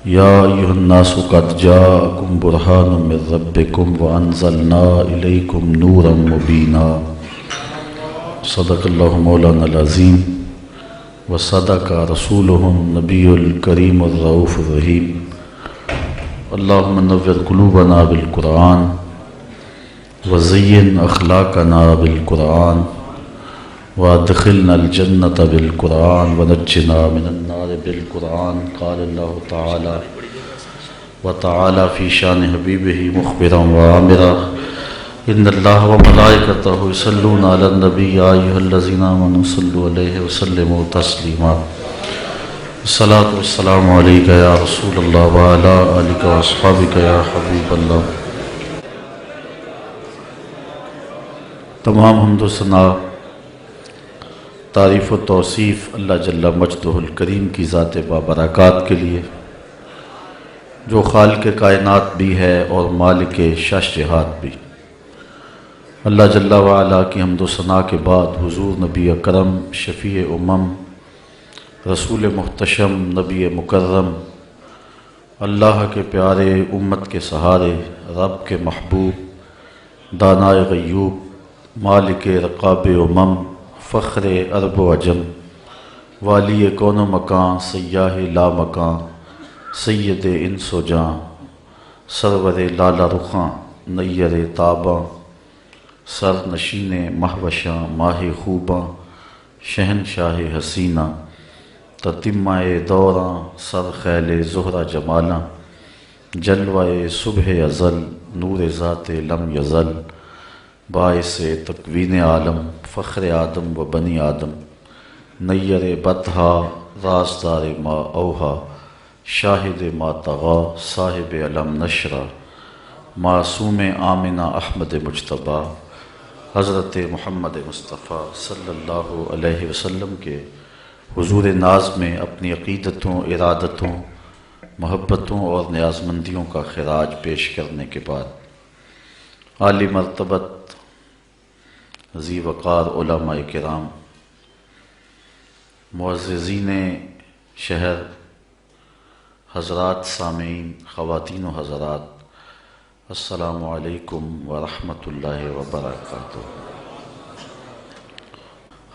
یا ایھا الناس قد جاءکم برہان من ربکم وانزلنا الیکم نورا مبینا صدق اللہ مولانا العظیم وصدق رسولہ النبی الکریم الرؤوف الرحیم اللہم نور قلوبنا بالقرآن وزین اخلاقنا بالقرآن وادخلنا الجنة بالقرآن ونجنا من النار بالقرآن قال اللہ تعالی وتعالی فی شان حبیبہ مخبرا وآمرا ان اللہ وملائکتہ یصلون علی النبی یا ایھا الذین آمنوا صلوا علیہ وسلموا تسلیما الصلاۃ والسلام علیک یا رسول اللہ وعلی آلک واصحابک یا حبیب اللہ۔ تمام حمد و ثنا تعریف و توصیف اللہ جل مجدہ الکریم کی ذات بابرکات کے لیے، جو خالق کائنات بھی ہے اور مالک شش جہات بھی۔ اللہ جل وعلا کی حمد و ثنا کے بعد حضور نبی اکرم شفیع امم رسول محتشم نبی مکرم اللہ کے پیارے امت کے سہارے رب کے محبوب دانائے غیوب مالک رقاب امم فخر عرب و عجم والی کون و مکان سیاہ لا مکان سید انس و جاں سرور لالا رخاں نیر تاباں سر نشین مہوشاں ماہ خوباں شہنشاہ حسینہ تتمہ دوراں سر خیل زہرہ جمالاں جلوہ صبح ازل نور ذات لم یزل باعث تکوین عالم فخر آدم و بنی آدم نیر بطحا رازدار ما اوہا شاہد ما طغا صاحب علم نشرہ معصوم آمنہ احمد مجتبیٰ حضرت محمد مصطفیٰ صلی اللہ علیہ وسلم کے حضور ناز میں اپنی عقیدتوں ارادتوں محبتوں اور نیازمندیوں کا خراج پیش کرنے کے بعد عالی مرتبت ذی وقار علماء کرام معززین شہر حضرات سامعین خواتین و حضرات السلام علیکم ورحمۃ اللہ وبرکاتہ۔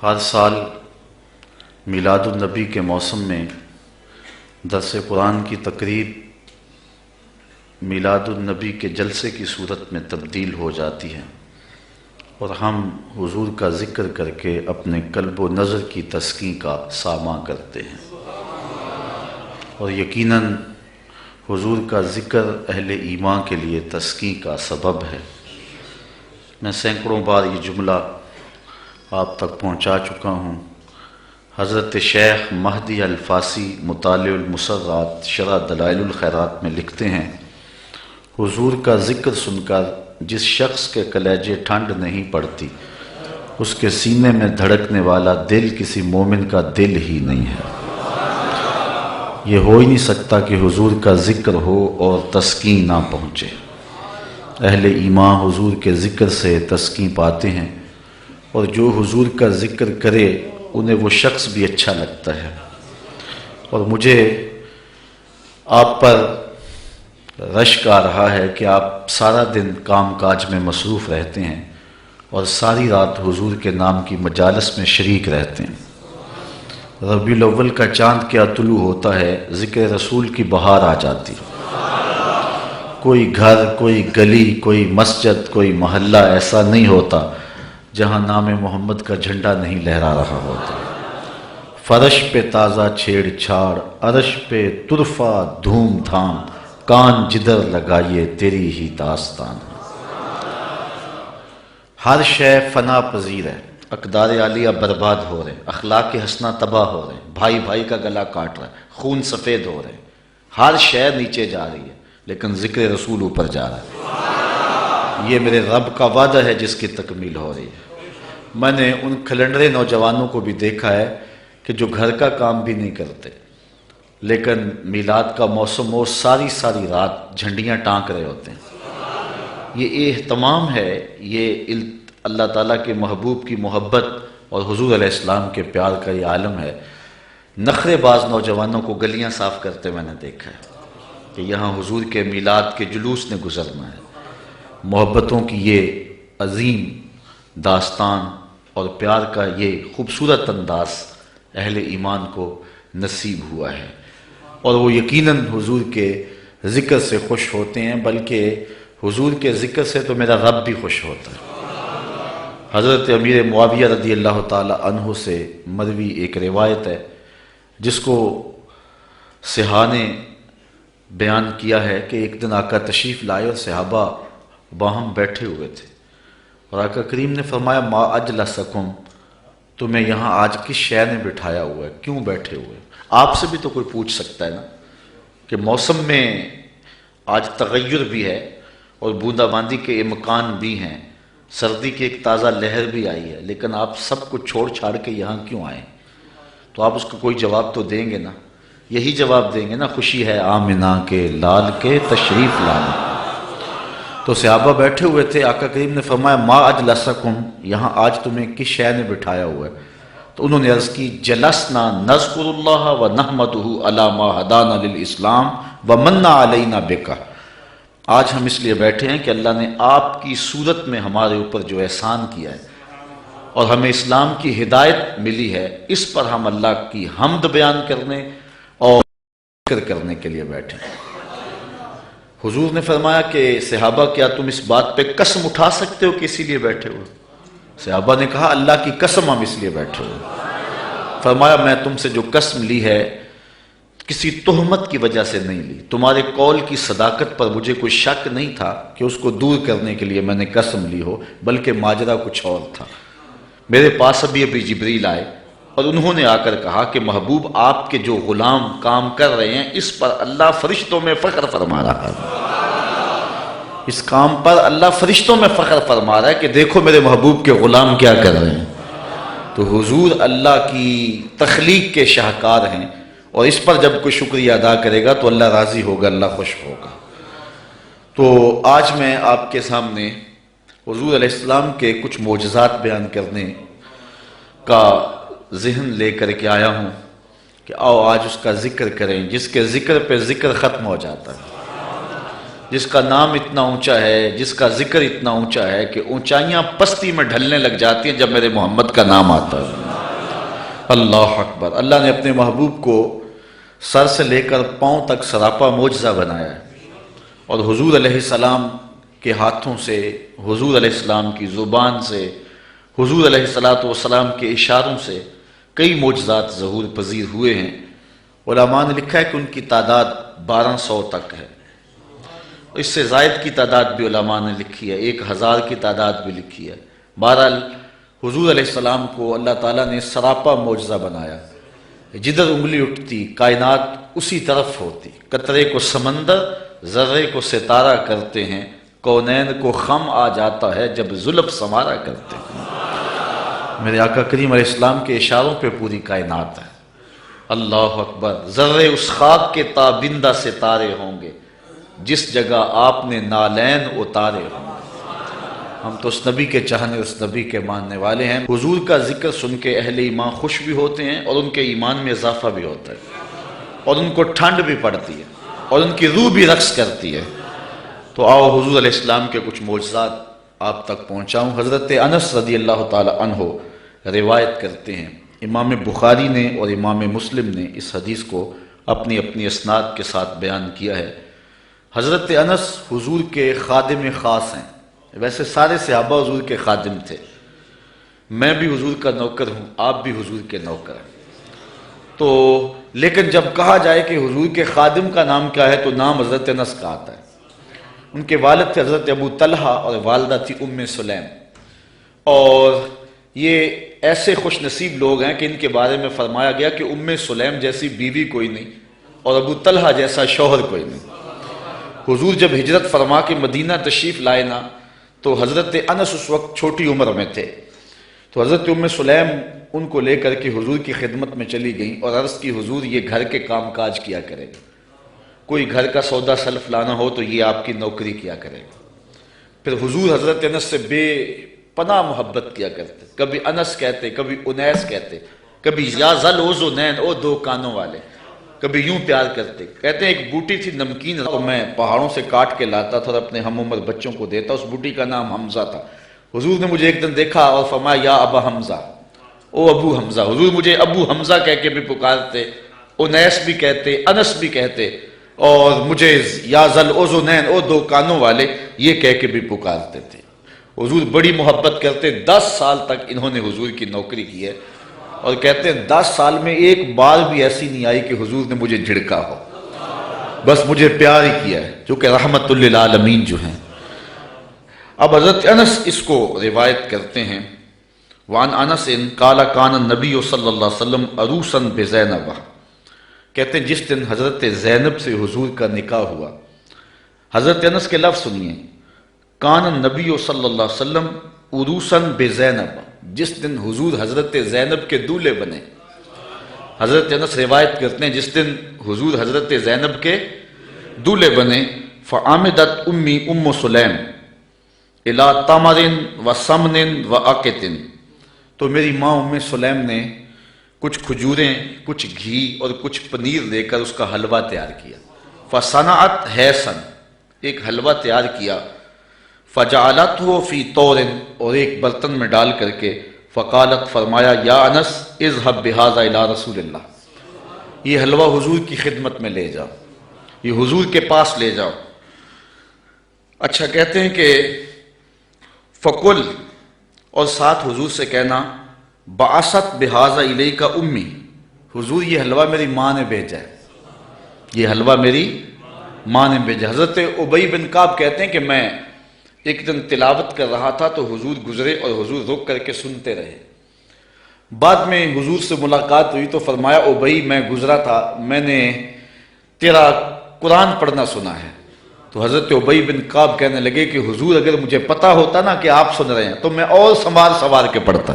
ہر سال میلاد النبی کے موسم میں درس قرآن کی تقریب میلاد النبی کے جلسے کی صورت میں تبدیل ہو جاتی ہے اور ہم حضور کا ذکر کر کے اپنے قلب و نظر کی تسکین کا ساماں کرتے ہیں، اور یقیناً حضور کا ذکر اہل ایمان کے لیے تسکین کا سبب ہے۔ میں سینکڑوں بار یہ جملہ آپ تک پہنچا چکا ہوں۔ حضرت شیخ مہدی الفاسی مطالع المسرات شرح دلائل الخیرات میں لکھتے ہیں، حضور کا ذکر سن کر جس شخص کے کلیجے ٹھنڈ نہیں پڑتی اس کے سینے میں دھڑکنے والا دل کسی مومن کا دل ہی نہیں ہے۔ یہ ہو ہی نہیں سکتا کہ حضور کا ذکر ہو اور تسکین نہ پہنچے۔ اہل ایمان حضور کے ذکر سے تسکین پاتے ہیں، اور جو حضور کا ذکر کرے انہیں وہ شخص بھی اچھا لگتا ہے۔ اور مجھے آپ پر رشک آ رہا ہے کہ آپ سارا دن کام کاج میں مصروف رہتے ہیں اور ساری رات حضور کے نام کی مجالس میں شریک رہتے ہیں۔ ربیع الاول کا چاند کیا طلوع ہوتا ہے، ذکر رسول کی بہار آ جاتی۔ کوئی گھر، کوئی گلی، کوئی مسجد، کوئی محلہ ایسا نہیں ہوتا جہاں نام محمد کا جھنڈا نہیں لہرا رہا ہوتا۔ فرش پہ تازہ چھیڑ چھاڑ، عرش پہ طرفہ دھوم دھام، کان جدھر لگائیے تیری ہی داستان۔ ہر شے فنا پذیر ہے، اقدار عالیہ برباد ہو رہے ہیں، اخلاق حسنہ تباہ ہو رہے ہیں، بھائی بھائی کا گلا کاٹ رہا ہے، خون سفید ہو رہے ہیں، ہر شے نیچے جا رہی ہے، لیکن ذکر رسول اوپر جا رہا ہے۔ یہ میرے رب کا وعدہ ہے جس کی تکمیل ہو رہی ہے۔ میں نے ان کھلنڈرے نوجوانوں کو بھی دیکھا ہے کہ جو گھر کا کام بھی نہیں کرتے، لیکن میلاد کا موسم ہو ساری رات جھنڈیاں ٹانک رہے ہوتے ہیں۔ یہ اہتمام ہے، یہ اللہ تعالیٰ کے محبوب کی محبت اور حضور علیہ السلام کے پیار کا یہ عالم ہے۔ نخرے باز نوجوانوں کو گلیاں صاف کرتے میں نے دیکھا ہے، کہ یہاں حضور کے میلاد کے جلوس نے گزرنا ہے۔ محبتوں کی یہ عظیم داستان اور پیار کا یہ خوبصورت انداز اہل ایمان کو نصیب ہوا ہے، اور وہ یقیناً حضور کے ذکر سے خوش ہوتے ہیں، بلکہ حضور کے ذکر سے تو میرا رب بھی خوش ہوتا ہے۔ حضرت امیر معاویہ رضی اللہ تعالی عنہ سے مروی ایک روایت ہے جس کو صحاح نے بیان کیا ہے کہ ایک دن آقا تشریف لائے اور صحابہ باہم بیٹھے ہوئے تھے، اور آقا کریم نے فرمایا ما اجلسکم، تمہیں یہاں آج کس شے نے بٹھایا ہوا ہے، کیوں بیٹھے ہوئے؟ آپ سے بھی تو کوئی پوچھ سکتا ہے نا کہ موسم میں آج تغیر بھی ہے اور بوندا باندی کے امکان بھی ہیں، سردی کی ایک تازہ لہر بھی آئی ہے، لیکن آپ سب کچھ چھوڑ چھاڑ کے یہاں کیوں آئے؟ تو آپ اس کو کوئی جواب تو دیں گے نا، یہی جواب دیں گے نا، خوشی ہے آمنہ کے لال کے تشریف لانا۔ تو صحابہ بیٹھے ہوئے تھے، آقا کریم نے فرمایا ما اجلسکم، یہاں آج تمہیں کس شے نے بٹھایا ہوا ہے؟ تو انہوں نے عرض کی جلسنا نذکر اللہ و نحمدہ علی ما ہدانا للاسلام و من علینا بک، آج ہم اس لیے بیٹھے ہیں کہ اللہ نے آپ کی صورت میں ہمارے اوپر جو احسان کیا ہے اور ہمیں اسلام کی ہدایت ملی ہے، اس پر ہم اللہ کی حمد بیان کرنے اور ذکر کرنے کے لیے بیٹھے ہیں۔ حضور نے فرمایا کہ صحابہ کیا تم اس بات پہ قسم اٹھا سکتے ہو کہ اسی لیے بیٹھے ہو؟ صحابہ نے کہا اللہ کی قسم ہم اس لیے بیٹھے ہو۔ فرمایا میں تم سے جو قسم لی ہے کسی تہمت کی وجہ سے نہیں لی، تمہارے قول کی صداقت پر مجھے کوئی شک نہیں تھا کہ اس کو دور کرنے کے لیے میں نے قسم لی ہو، بلکہ ماجرا کچھ اور تھا۔ میرے پاس ابھی جبریل آئے اور انہوں نے آ کر کہا کہ محبوب آپ کے جو غلام کام کر رہے ہیں اس پر اللہ فرشتوں میں فخر فرما رہا ہے، اس کام پر اللہ فرشتوں میں فخر فرما رہا ہے کہ دیکھو میرے محبوب کے غلام کیا کر رہے ہیں۔ تو حضور اللہ کی تخلیق کے شاہکار ہیں، اور اس پر جب کوئی شکریہ ادا کرے گا تو اللہ راضی ہوگا، اللہ خوش ہوگا۔ تو آج میں آپ کے سامنے حضور علیہ السلام کے کچھ معجزات بیان کرنے کا ذہن لے کر کے آیا ہوں کہ آؤ آج اس کا ذکر کریں، جس کے ذکر پہ ذکر ختم ہو جاتا ہے، جس کا نام اتنا اونچا ہے، جس کا ذکر اتنا اونچا ہے کہ اونچائیاں پستی میں ڈھلنے لگ جاتی ہیں جب میرے محمد کا نام آتا ہے۔ اللہ اکبر۔ اللہ نے اپنے محبوب کو سر سے لے کر پاؤں تک سراپا معجزہ بنایا ہے، اور حضور علیہ السلام کے ہاتھوں سے، حضور علیہ السلام کی زبان سے، حضور علیہ السلام کے اشاروں سے کئی معجزات ظہور پذیر ہوئے ہیں۔ علماء نے لکھا ہے کہ ان کی تعداد 1200 تک ہے، اس سے زائد کی تعداد بھی علماء نے لکھی ہے، 1000 کی تعداد بھی لکھی ہے۔ بہرحال حضور علیہ السلام کو اللہ تعالیٰ نے سراپا معجزہ بنایا، جدھر انگلی اٹھتی کائنات اسی طرف ہوتی، قطرے کو سمندر ذرے کو ستارہ کرتے ہیں، کونین کو خم آ جاتا ہے جب زلف سمارا کرتے ہیں۔ میرے آقا کریم علیہ السلام کے اشاروں پہ پوری کائنات ہے۔ اللہ اکبر۔ ذرے اس خاک کے تابندہ ستارے ہوں گے جس جگہ آپ نے نالین اتارے ہوں گے۔ ہم تو اس نبی کے چاہنے، اس نبی کے ماننے والے ہیں۔ حضور کا ذکر سن کے اہل ایمان خوش بھی ہوتے ہیں اور ان کے ایمان میں اضافہ بھی ہوتا ہے، اور ان کو ٹھنڈ بھی پڑتی ہے اور ان کی روح بھی رقص کرتی ہے۔ تو آؤ حضور علیہ السلام کے کچھ معجزات آپ تک پہنچاؤں۔ حضرت انس رضی اللہ تعالی عنہ روایت کرتے ہیں، امام بخاری نے اور امام مسلم نے اس حدیث کو اپنی اپنی اسناد کے ساتھ بیان کیا ہے۔ حضرت انس حضور کے خادم خاص ہیں، ویسے سارے صحابہ حضور کے خادم تھے، میں بھی حضور کا نوکر ہوں، آپ بھی حضور کے نوکر ہیں، تو لیکن جب کہا جائے کہ حضور کے خادم کا نام کیا ہے تو نام حضرت انس کا آتا ہے۔ ان کے والد تھے حضرت ابو طلحہ اور والدہ تھی ام سلیم، اور یہ ایسے خوش نصیب لوگ ہیں کہ ان کے بارے میں فرمایا گیا کہ ام سلیم جیسی بیوی کوئی نہیں اور ابو طلحہ جیسا شوہر کوئی نہیں۔ حضور جب ہجرت فرما کے مدینہ تشریف لائے نا تو حضرت انس اس وقت چھوٹی عمر میں تھے، تو حضرت ام سلیم ان کو لے کر کے حضور کی خدمت میں چلی گئیں اور عرض کی حضور یہ گھر کے کام کاج کیا کرے گا، کوئی گھر کا سودا سلف لانا ہو تو یہ آپ کی نوکری کیا کرے گا۔ پھر حضور حضرت انس سے بے پناہ محبت کیا کرتے، کبھی انس کہتے، کبھی انیس کہتے، کبھی یا ذل اذنین، او دو کانوں والے، کبھی یوں پیار کرتے. کہتے ہیں ایک بوٹی تھی نمکین، تو میں پہاڑوں سے کاٹ کے لاتا تھا اور اپنے ہم عمر بچوں کو دیتا. اس بوٹی کا نام حمزہ تھا. حضور نے مجھے ایک دن دیکھا اور فرمایا یا ابا حمزہ، او ابو حمزہ. حضور مجھے ابو حمزہ کہہ کے بھی پکارتے، انیس بھی کہتے، انس بھی کہتے، اور مجھے یا ذل اذنین، او دو کانوں والے، یہ کہہ کے بھی پکارتے تھے. حضور بڑی محبت کرتے. 10 سال تک انہوں نے حضور کی نوکری کی ہے، اور کہتے ہیں 10 سال میں ایک بار بھی ایسی نہیں آئی کہ حضور نے مجھے جھڑکا ہو، بس مجھے پیار ہی کیا ہے، چونکہ رحمت للعالمین جو ہیں. اب حضرت انس اس کو روایت کرتے ہیں. وعن انس قال کان النبی صلی اللہ علیہ وسلم عروسا بزینب. کہتے ہیں جس دن حضرت زینب سے حضور کا نکاح ہوا. حضرت انس کے لفظ سنیے، کان النبی صلی اللہ علیہ وسلم عروسا بزینب، جس دن حضور حضرت زینب کے دولہے بنے. حضرت انس روایت کرتے ہیں جس دن حضور حضرت زینب کے دولہے بنے. فعامدت امی ام سلیم الی تمر و سمن و عقت. تو میری ماں ام سلیم نے کچھ کھجوریں، کچھ گھی اور کچھ پنیر لے کر اس کا حلوہ تیار کیا. فصنعت حیسن، ایک حلوہ تیار کیا. فجعلتہ فی طور، اور ایک برتن میں ڈال کر کے. فقالت، فرمایا یا انس اذهب بہذا الی رسول اللہ، یہ حلوہ حضور کی خدمت میں لے جاؤ، یہ حضور کے پاس لے جاؤ. اچھا کہتے ہیں کہ فقل، اور ساتھ حضور سے کہنا بعثت بہذا الیک امی، حضور یہ حلوہ میری ماں نے بھیجا ہے، یہ حلوہ میری ماں نے بھیجا. حضرت ابی بن کعب کہتے ہیں کہ میں ایک دن تلاوت کر رہا تھا تو حضور گزرے اور حضور رک کر کے سنتے رہے. بعد میں حضور سے ملاقات ہوئی تو فرمایا ابی میں گزرا تھا، میں نے تیرا قرآن پڑھنا سنا ہے. تو حضرت ابی بن کعب کہنے لگے کہ حضور اگر مجھے پتا ہوتا نا کہ آپ سن رہے ہیں تو میں اور سنوار کے پڑھتا.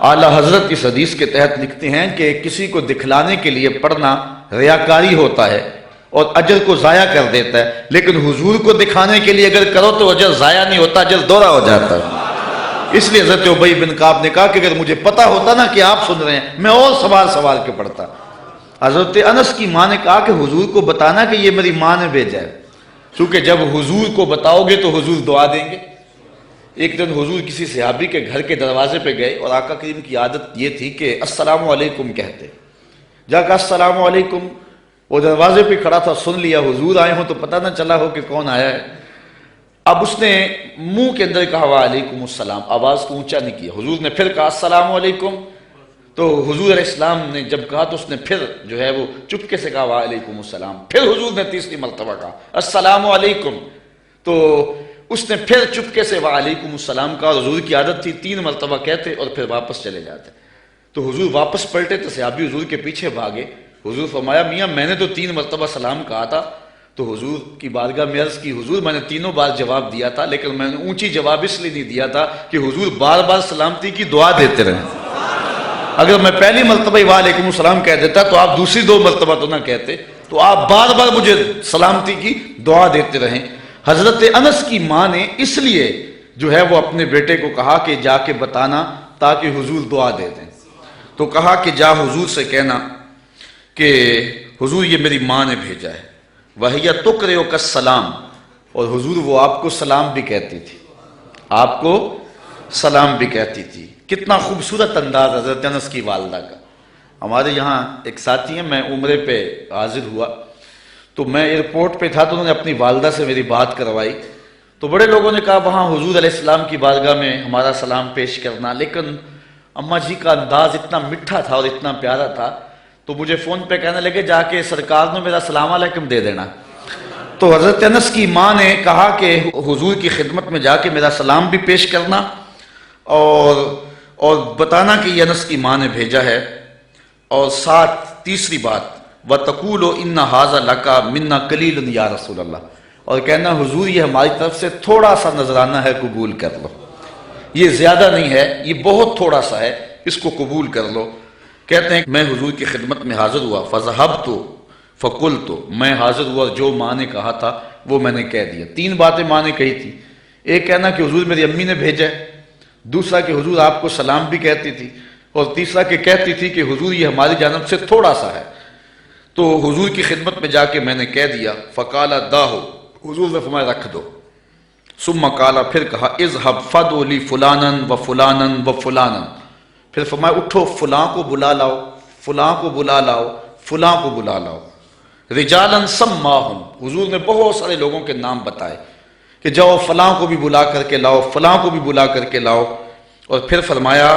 اعلیٰ حضرت اس حدیث کے تحت لکھتے ہیں کہ کسی کو دکھلانے کے لیے پڑھنا ریاکاری ہوتا ہے اور اجر کو ضائع کر دیتا ہے، لیکن حضور کو دکھانے کے لیے اگر کرو تو اجر ضائع نہیں ہوتا، اجر دوہرا ہو جاتا ہے. اس لیے حضرت ابی بن کعب نے کہا کہ اگر مجھے پتا ہوتا نا کہ آپ سن رہے ہیں میں اور سنوار کے پڑھتا. حضرت انس کی ماں نے کہا کہ حضور کو بتانا کہ یہ میری ماں نے بھیجا ہے، چونکہ جب حضور کو بتاؤ گے تو حضور دعا دیں گے. ایک دن حضور کسی صحابی کے گھر کے دروازے پہ گئے اور آقا کریم کی عادت یہ تھی کہ السلام علیکم کہتے. جا کہا السلام علیکم. وہ دروازے پہ کھڑا تھا، سن لیا حضور آئے ہوں تو پتہ نہ چلا ہو کہ کون آیا ہے. اب اس نے منہ کے اندر کہا وعلیکم السلام، آواز کو اونچا نہیں کیا. حضور نے پھر کہا السلام علیکم. تو حضور علیہ السلام نے جب کہا تو اس نے پھر جو ہے وہ چپکے سے کہا وعلیکم السلام. پھر حضور نے تیسری مرتبہ کہا السلام علیکم. تو اس نے پھر چپکے سے وعلیکم السلام کہا. حضور کی عادت تھی 3 مرتبہ کہتے اور پھر واپس چلے جاتے. تو حضور واپس پلٹے تو صحابی حضور کے پیچھے بھاگے. حضور فرمایا میاں میں نے تو 3 مرتبہ سلام کہا تھا. تو حضور کی بارگاہ میں عرض کی حضور میں نے تینوں بار جواب دیا تھا، لیکن میں نے اونچی جواب اس لیے نہیں دیا تھا کہ حضور بار بار سلامتی کی دعا دیتے رہیں. اگر میں پہلی مرتبہ وعلیکم السلام کہہ دیتا تو آپ دوسری 2 مرتبہ تو نہ کہتے. تو آپ بار بار مجھے سلامتی کی دعا دیتے رہیں. حضرت انس کی ماں نے اس لیے جو ہے وہ اپنے بیٹے کو کہا کہ جا کے بتانا تاکہ حضور دعا دے دیں. تو کہا کہ جا حضور سے کہنا کہ حضور یہ میری ماں نے بھیجا ہے. وَهِيَ تُقْرِئُكَ السَّلَامَ، اور حضور وہ آپ کو سلام بھی کہتی تھی، آپ کو سلام بھی کہتی تھی. کتنا خوبصورت انداز حضرت انس کی والدہ کا. ہمارے یہاں ایک ساتھی ہیں، میں عمرے پہ حاضر ہوا تو میں ایئرپورٹ پہ تھا تو انہوں نے اپنی والدہ سے میری بات کروائی. تو بڑے لوگوں نے کہا وہاں حضور علیہ السلام کی بارگاہ میں ہمارا سلام پیش کرنا، لیکن اماں جی کا انداز اتنا میٹھا تھا اور اتنا پیارا تھا تو مجھے فون پہ کہنے لگے جا کے سرکار نے میرا سلام علیکم دے دینا. تو حضرت انس کی ماں نے کہا کہ حضور کی خدمت میں جا کے میرا سلام بھی پیش کرنا اور بتانا کہ یہ انس کی ماں نے بھیجا ہے. اور ساتھ تیسری بات وَتَقُولُ إِنَّ هَذَا لَكَ مِنَّا قَلِيلٌ یا رسول اللہ، اور کہنا حضور یہ ہماری طرف سے تھوڑا سا نذرانہ ہے، قبول کر لو. یہ زیادہ نہیں ہے، یہ بہت تھوڑا سا ہے، اس کو قبول کر لو. کہتے ہیں میں حضور کی خدمت میں حاضر ہوا. فَذَهَبْتُ فَقُلْتُ، میں حاضر ہوا، جو ماں نے کہا تھا وہ میں نے کہہ دیا. 3 باتیں ماں نے کہی تھی. ایک کہنا کہ حضور میری امی نے بھیجا ہے، دوسرا کہ حضور آپ کو سلام بھی کہتی تھی، اور تیسرا کہ کہتی تھی کہ حضور یہ ہماری جانب سے تھوڑا سا ہے. تو حضور کی خدمت میں جا کے میں نے کہہ دیا، فقال داہو، حضور نے فرمایا رکھ دو، ثم قال، پھر کہا اذهب فدعو لی فلانا و فلانا و فلانا، پھر فرمایا اٹھو فلاں کو بلا لاؤ، فلاں کو بلا لاؤ، فلاں کو بلا لاؤ، رجالا سماہم، حضور نے بہت سارے لوگوں کے نام بتائے کہ جاؤ فلاں کو بھی بلا کر کے لاؤ، فلاں کو بھی بلا کر کے لاؤ، اور پھر فرمایا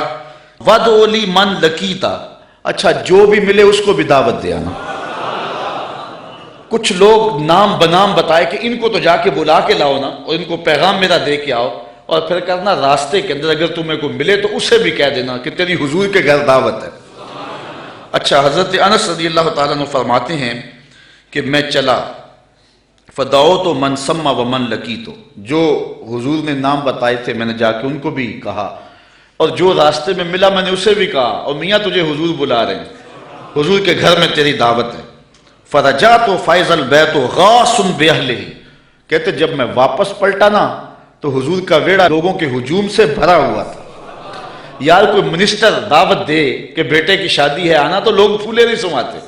وَدْعُ لِي مَنْ لَقِيتَ، اچھا جو بھی ملے اس کو بھی دعوت دے آنا۔ کچھ لوگ نام بنام بتائے کہ ان کو تو جا کے بلا کے لاؤ نا، اور ان کو پیغام میرا دے کے آؤ، اور پھر کرنا راستے کے اندر اگر تمہیں کوئی ملے تو اسے بھی کہہ دینا کہ تیری حضور کے گھر دعوت ہے۔ اچھا، حضرت انس رضی اللہ تعالیٰ عنہ فرماتے ہیں کہ میں چلا، فدعوت من سما ومن لقیت، جو حضور نے نام بتائے تھے میں نے جا کے ان کو بھی کہا، اور جو راستے میں ملا میں نے اسے بھی کہا، اور میاں تجھے حضور بلا رہے ہیں، حضور کے گھر میں تیری دعوت ہے۔ فرجعت فائز البیت غاص باہلہ، کہتے جب میں واپس پلٹا نا تو حضور کا ویڑا لوگوں کے ہجوم سے بھرا ہوا تھا۔ یار کوئی منسٹر دعوت دے کہ بیٹے کی شادی ہے آنا، تو لوگ پھولے نہیں سماتے،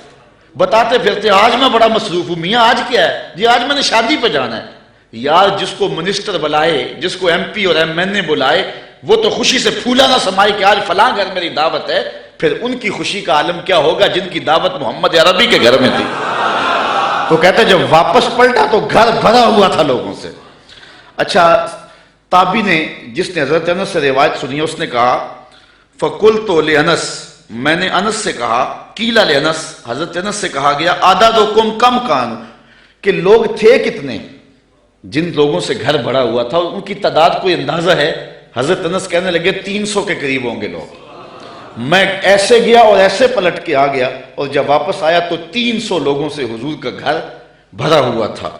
بتاتے پھرتے آج میں بڑا مصروف ہوں، میاں آج کیا ہے؟ جی آج میں نے شادی پہ جانا ہے۔ یار جس کو منسٹر بلائے، جس کو ایم پی اور ایم این اے بلائے، وہ تو خوشی سے پھولا نہ سمائے کہ آج فلاں گھر میری دعوت ہے، پھر ان کی خوشی کا عالم کیا ہوگا جن کی دعوت محمد عربی کے گھر میں تھی۔ تو کہتے جب واپس پلٹا تو گھر بھرا ہوا تھا لوگوں سے۔ اچھا، تابعی نے جس نے حضرت انس سے روایت سنی اس نے کہا فقلت لانس، میں نے انس سے کہا، قیل لانس، حضرت انس سے کہا گیا اعدادکم کم کان، کہ لوگ تھے کتنے، جن لوگوں سے گھر بھرا ہوا تھا ان کی تعداد کوئی اندازہ ہے؟ حضرت انس کہنے لگے 300 کے قریب ہوں گے لوگ۔ میں ایسے گیا اور ایسے پلٹ کے آ گیا، اور جب واپس آیا تو 300 لوگوں سے حضور کا گھر بھرا ہوا تھا۔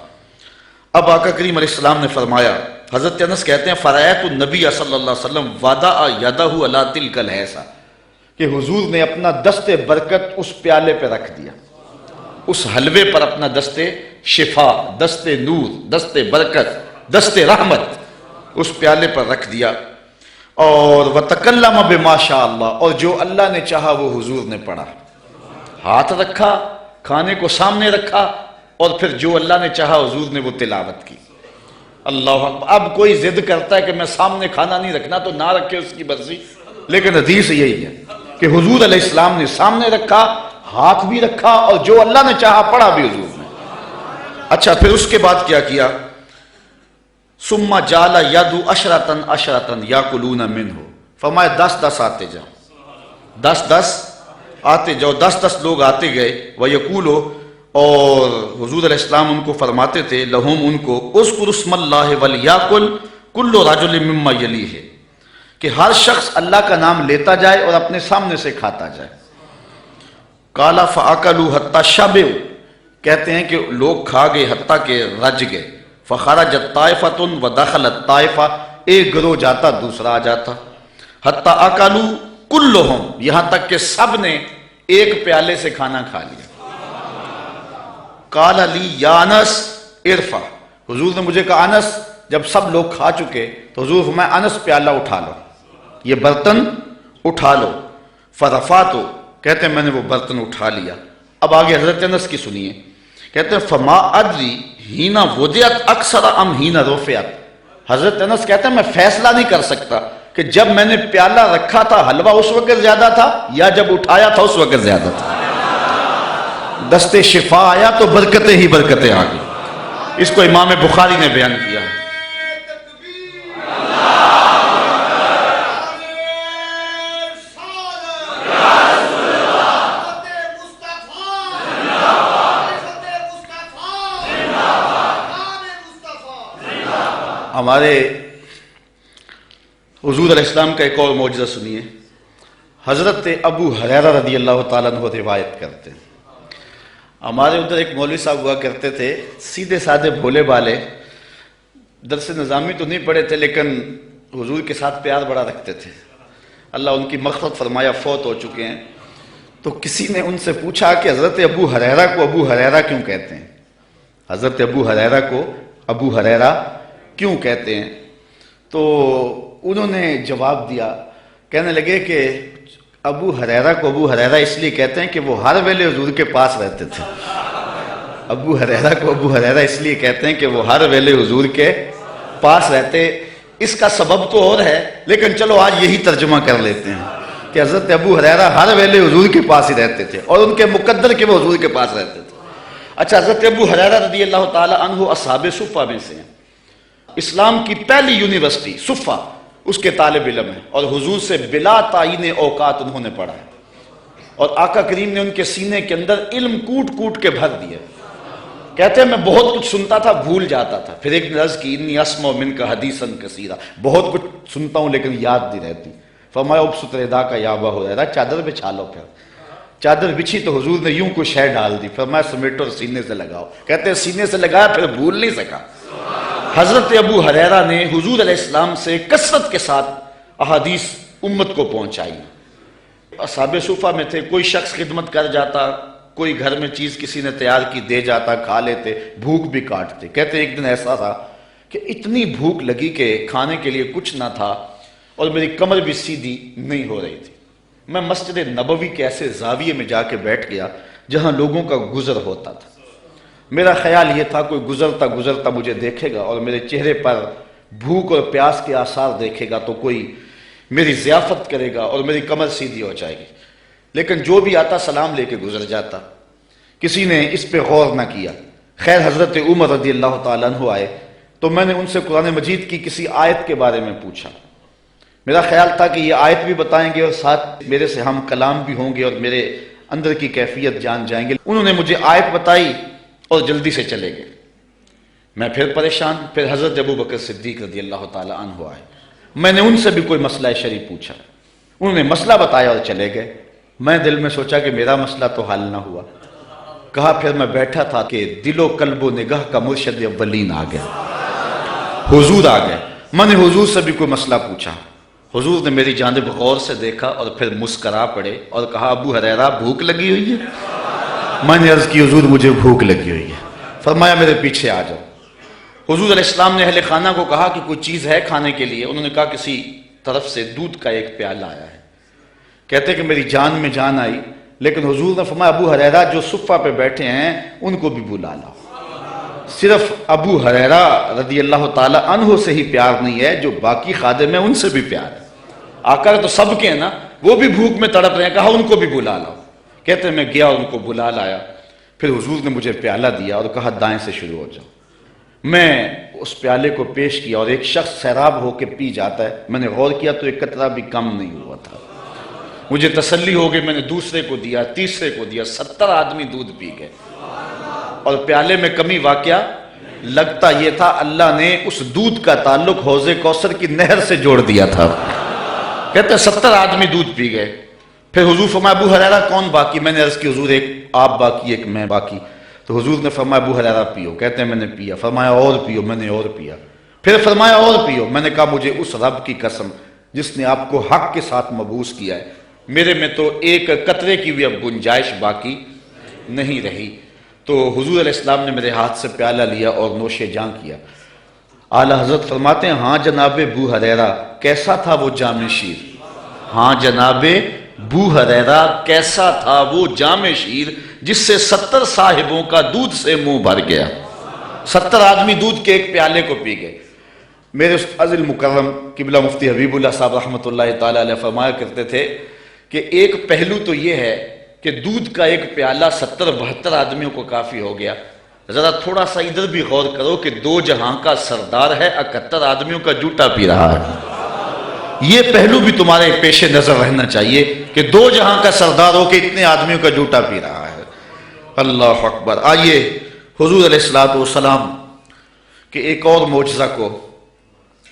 اب آقا کریم علیہ السلام نے فرمایا، حضرت انس کہتے ہیں فرأیت النبی صلی اللہ علیہ وسلم وضع یدہ علی تلک الحیصہ، کہ حضور نے اپنا دست برکت اس پیالے پہ رکھ دیا، اس حلوے پر اپنا دست شفا، دست نور، دست برکت، دست رحمت اس پیالے پر رکھ دیا، اور وَتَكَلَّمَ بِمَا شَاءَ اللَّهُ، اور جو اللہ نے چاہا وہ حضور نے پڑھا، ہاتھ رکھا، کھانے کو سامنے رکھا، اور پھر جو اللہ نے چاہا حضور نے وہ تلاوت کی۔ اللہ اکبر۔ اب کوئی ضد کرتا ہے کہ میں سامنے کھانا نہیں رکھنا تو نہ رکھے، اس کی مرضی، لیکن حدیث یہی ہے کہ حضور علیہ السلام نے سامنے رکھا، ہاتھ بھی رکھا، اور جو اللہ نے چاہا پڑھا بھی حضور نے۔ اچھا، پھر اس کے بعد کیا کیا؟ ثم جعل یدعو عشرۃ عشرۃ یاکلون منہ، فرمایا 10 آتے جاؤ، 10 آتے جاؤ، 10 لوگ آتے گئے، ویقولو، اور حضور علیہ السلام ان کو فرماتے تھے، لہم ان کو، اذکر اسم اللہ ولیاکل کل رجل مما یلیہ، کہ ہر شخص اللہ کا نام لیتا جائے اور اپنے سامنے سے کھاتا جائے۔ قال فاکلوا حتی شبعوا، کہتے ہیں کہ لوگ کھا گئے حتیٰ کہ رج گئے، فخرجت طائفۃ ودخلت طائفہ، ایک گروہ جاتا دوسرا آ جاتا، حتی اکلوا کلہم، یہاں تک کہ سب نے ایک پیالے سے کھانا کھا لیا۔ قال لی یا انس ارفع، حضور نے مجھے کہا انس، جب سب لوگ کھا چکے تو حضور فرمایا انس پیالہ اٹھا لو، یہ برتن اٹھا لو، فرفعتو، کہتے ہیں میں نے وہ برتن اٹھا لیا۔ اب آگے حضرت انس کی سنیے، کہتے ہیں فما ادری ہینا وضعت اکثر ام ہینا رفعت، حضرت انس کہتے ہیں میں فیصلہ نہیں کر سکتا کہ جب میں نے پیالہ رکھا تھا حلوہ اس وقت زیادہ تھا یا جب اٹھایا تھا اس وقت زیادہ تھا۔ دست شفا آیا تو برکتیں ہی برکتیں آ گئی۔ اس کو امام بخاری نے بیان کیا ہے۔ ہمارے حضور علیہ السلام کا ایک اور معجزہ سنیے۔ حضرت ابو ہریرہ رضی اللہ تعالیٰ عنہ روایت کرتے ہیں، ہمارے ادھر ایک مولوی صاحب ہوا کرتے تھے، سیدھے سادھے بھولے بالے، درس نظامی تو نہیں پڑھے تھے لیکن حضور کے ساتھ پیار بڑا رکھتے تھے، اللہ ان کی مغفرت فرمایا، فوت ہو چکے ہیں۔ تو کسی نے ان سے پوچھا کہ حضرت ابو ہریرہ کو ابو ہریرہ کیوں کہتے ہیں، حضرت ابو ہریرہ کو ابو ہریرہ کیوں کہتے ہیں؟ تو انہوں نے جواب دیا، کہنے لگے کہ ابو ہریرہ کو ابو ہریرہ اس لیے کہتے ہیں کہ وہ ہر ویلے حضور کے پاس رہتے تھے. ابو ہریرہ کو ابو ہریرہ اس لیے کہتے ہیں کہ وہ ہر ویلے حضور کے پاس رہتے. اس کا سبب تو اور ہے لیکن چلو آج یہی ترجمہ کر لیتے ہیں کہ حضرت ابو ہریرہ ہر ویلے حضور کے پاس ہی رہتے تھے اور ان کے مقدر کہ وہ حضور کے پاس رہتے تھے. اچھا، حضرت ابو ہریرہ رضی اللہ تعالی عنہ اصحاب صفہ میں سے ہیں. اسلام کی پہلی یونیورسٹی صفہ اس کے طالب علم ہیں اور حضور سے بلا تعین اوقات انہوں نے پڑھا ہے اور آقا کریم نے ان کے سینے کے اندر علم کوٹ کوٹ کے بھر دیے. کہتے ہیں میں بہت کچھ سنتا تھا بھول جاتا تھا. پھر ایک نے عرض کی انی اسمع منک حدیثا کثیرا، بہت کچھ سنتا ہوں لیکن یاد نہیں رہتی. فرمایا ابسط ردا کا یا ابا ہریرہ، چادر بچھا لو. پھر چادر بچھی تو حضور نے یوں کوئی شے ڈال دی. فرمایا سمیٹو اور سینے سے لگاؤ. کہتے ہیں سینے سے لگایا پھر بھول نہیں سکا. حضرت ابو ہریرہ نے حضور علیہ السلام سے کثرت کے ساتھ احادیث امت کو پہنچائی. اصحاب صفہ میں تھے. کوئی شخص خدمت کر جاتا، کوئی گھر میں چیز کسی نے تیار کی دے جاتا، کھا لیتے، بھوک بھی کاٹتے. کہتے ایک دن ایسا تھا کہ اتنی بھوک لگی کہ کھانے کے لیے کچھ نہ تھا اور میری کمر بھی سیدھی نہیں ہو رہی تھی. میں مسجد نبوی کے ایسے زاویے میں جا کے بیٹھ گیا جہاں لوگوں کا گزر ہوتا تھا. میرا خیال یہ تھا کوئی گزرتا گزرتا مجھے دیکھے گا اور میرے چہرے پر بھوک اور پیاس کے آثار دیکھے گا تو کوئی میری ضیافت کرے گا اور میری کمر سیدھی ہو جائے گی. لیکن جو بھی آتا سلام لے کے گزر جاتا. کسی نے اس پہ غور نہ کیا. خیر حضرت عمر رضی اللہ تعالیٰ عنہ آئے تو میں نے ان سے قرآن مجید کی کسی آیت کے بارے میں پوچھا. میرا خیال تھا کہ یہ آیت بھی بتائیں گے اور ساتھ میرے سے ہم کلام بھی ہوں گے اور میرے اندر کی کیفیت جان جائیں گے. انہوں نے مجھے آیت بتائی اور جلدی سے چلے گئے. میں پھر پریشان. پھر حضرت ابو بکر صدیق رضی اللہ تعالیٰ عنہ آئے. میں نے ان سے بھی کوئی مسئلہ شرعی پوچھا. انہوں نے مسئلہ بتایا اور چلے گئے. میں دل میں سوچا کہ میرا مسئلہ تو حل نہ ہوا. کہا پھر میں بیٹھا تھا کہ دل و قلب و نگاہ کا مرشد اولین آ گیا، حضور آ گئے. میں نے حضور سے بھی کوئی مسئلہ پوچھا. حضور نے میری جانب غور سے دیکھا اور پھر مسکرا پڑے اور کہا ابو ہریرہ بھوک لگی ہوئی ہے؟ میں نے عرض کی حضور مجھے بھوک لگی ہوئی ہے. فرمایا میرے پیچھے آ جاؤ. حضور علیہ السلام نے اہل خانہ کو کہا کہ کوئی چیز ہے کھانے کے لیے. انہوں نے کہا کسی طرف سے دودھ کا ایک پیالہ آیا ہے. کہتے کہ میری جان میں جان آئی لیکن حضور نے فرمایا ابو ہریرہ جو صفہ پہ بیٹھے ہیں ان کو بھی بلا لاؤ. صرف ابو ہریرہ رضی اللہ تعالی عنہ سے ہی پیار نہیں ہے، جو باقی خادم ہیں ان سے بھی پیار ہے. آقا تو سب کے ہیں نا، وہ بھی بھوک میں تڑپ رہے ہیں. کہا ان کو بھی بلا لاؤ. کہتے میں گیا ان کو بلا لایا. پھر حضور نے مجھے پیالہ دیا اور کہا دائیں سے شروع ہو جاؤ. میں اس پیالے کو پیش کیا اور ایک شخص سیراب ہو کے پی جاتا ہے. میں نے غور کیا تو ایک قطرہ بھی کم نہیں ہوا تھا. مجھے تسلی ہو گئی. میں نے دوسرے کو دیا، تیسرے کو دیا. 70 آدمی دودھ پی گئے اور پیالے میں کمی واقعہ لگتا یہ تھا اللہ نے اس دودھ کا تعلق حوض کوثر کی نہر سے جوڑ دیا تھا. کہتے ہیں 70 آدمی دودھ پی گئے. پھر حضور فرمایا ابو ہریرہ کون باقی؟ میں نے عرض کی حضور ایک آپ باقی ایک میں باقی. تو حضور نے فرمایا ابو ہریرہ پیو. کہتے ہیں میں نے پیا. فرمایا اور پیو. میں نے اور پیا. پھر فرمایا اور پیو. میں نے کہا مجھے اس رب کی قسم جس نے آپ کو حق کے ساتھ مبعوث کیا ہے، میرے میں تو ایک قطرے کی بھی اب گنجائش باقی نہیں رہی. تو حضور علیہ السلام نے میرے ہاتھ سے پیالہ لیا اور نوش جاں کیا. اعلی حضرت فرماتے ہیں ہاں جناب ابو ہریرہ کیسا تھا وہ جام شیر. ہاں جناب ابو ہریرہ کیسا تھا وہ جام شیر جس سے 70 صاحبوں کا دودھ سے منہ بھر گیا. 70 آدمی دودھ کے ایک پیالے کو پی گئے. میرے استاذ المکرم قبلہ مفتی حبیب اللہ صاحب رحمۃ اللہ تعالی علیہ فرمایا کرتے تھے کہ ایک پہلو تو یہ ہے کہ دودھ کا ایک پیالہ 70-72 آدمیوں کو کافی ہو گیا. ذرا تھوڑا سا ادھر بھی غور کرو کہ 2 جہاں کا سردار ہے، 71 آدمیوں کا جوٹا پی رہا ہے. یہ پہلو بھی تمہارے پیش نظر رہنا چاہیے کہ 2 جہاں کا سردار ہو کہ اتنے آدمیوں کا جوٹا پی رہا ہے. اللہ اکبر. آئیے حضور علیہ السلام کے ایک اور معجزہ کو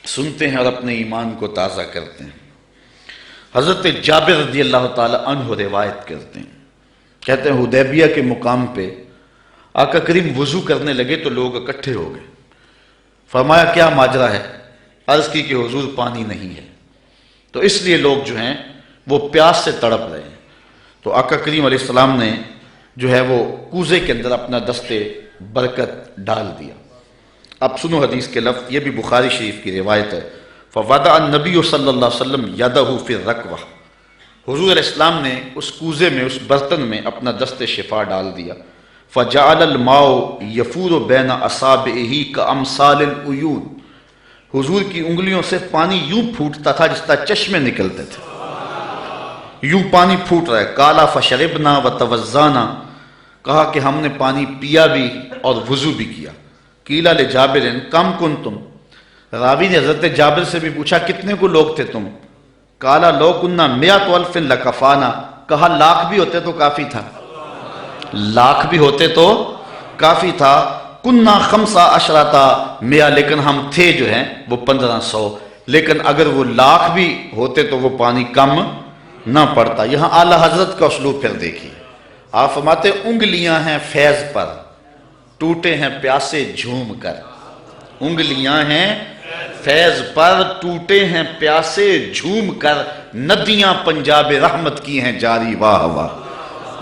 سنتے ہیں اور اپنے ایمان کو تازہ کرتے ہیں. حضرت جابر رضی اللہ تعالی عنہ روایت کرتے ہیں، کہتے ہیں حدیبیہ کے مقام پہ آقا کریم وضو کرنے لگے تو لوگ اکٹھے ہو گئے. فرمایا کیا ماجرا ہے؟ عرض کی کہ حضور پانی نہیں ہے. تو اس لیے لوگ جو ہیں وہ پیاس سے تڑپ رہے ہیں. تو آقا کریم علیہ السلام نے جو ہے وہ کوزے کے اندر اپنا دستے برکت ڈال دیا. اب سنو حدیث کے لفظ، یہ بھی بخاری شریف کی روایت ہے. فوضع النبی صلی اللہ علیہ وسلم یدہ فی الرکوہ. حضور علیہ السلام نے اس کوزے میں، اس برتن میں اپنا دست شفا ڈال دیا. فجعل الماء یفور بین اصابعہ کامثال العیون. حضور کی انگلیوں سے پانی یوں پھوٹتا تھا جس طرح چشمے نکلتے تھے، یوں پانی پھوٹ رہا ہے. قال فشربنا وتوضانا. کہا کہ ہم نے پانی پیا بھی اور وضو بھی کیا. قیل لجابر کم کنتم. راوی نے حضرت جابر سے بھی پوچھا کتنے کو لوگ تھے تم؟ قال لو کنا مئۃ الف لکفانا. کہا لاکھ بھی ہوتے تو کافی تھا، لاکھ بھی ہوتے تو کافی تھا. کنا خمسہ عشرۃ مئہ، لیکن ہم تھے جو ہیں وہ 1500. لیکن اگر وہ لاکھ بھی ہوتے تو وہ پانی کم نہ پڑتا. یہاں اعلیٰ حضرت کا اسلوب پھر دیکھیے. آپ فرماتے انگلیاں ہیں فیض پر، ٹوٹے ہیں پیاسے جھوم کر. انگلیاں ہیں فیض پر، ٹوٹے ہیں پیاسے جھوم کر. ندیاں پنجاب رحمت کی ہیں جاری واہ واہ.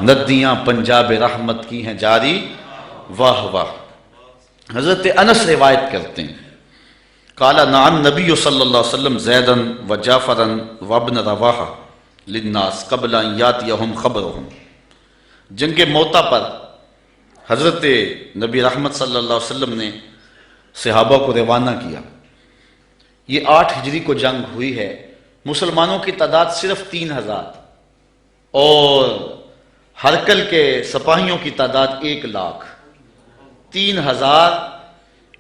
ندیاں پنجاب رحمت کی ہیں جاری واہ واہ. حضرت انس روایت کرتے ہیں قال نعى النبی صلی اللہ علیہ وسلم زیدا وجعفرا وابن رواحہ للناس قبل ان یاتیہم خبرہم. جنگ موتا پر حضرت نبی رحمت صلی اللہ علیہ وسلم نے صحابہ کو روانہ کیا. یہ 8 ہجری کو جنگ ہوئی ہے. مسلمانوں کی تعداد صرف 3000 اور ہرکل کے سپاہیوں کی تعداد 1 لاکھ. 3000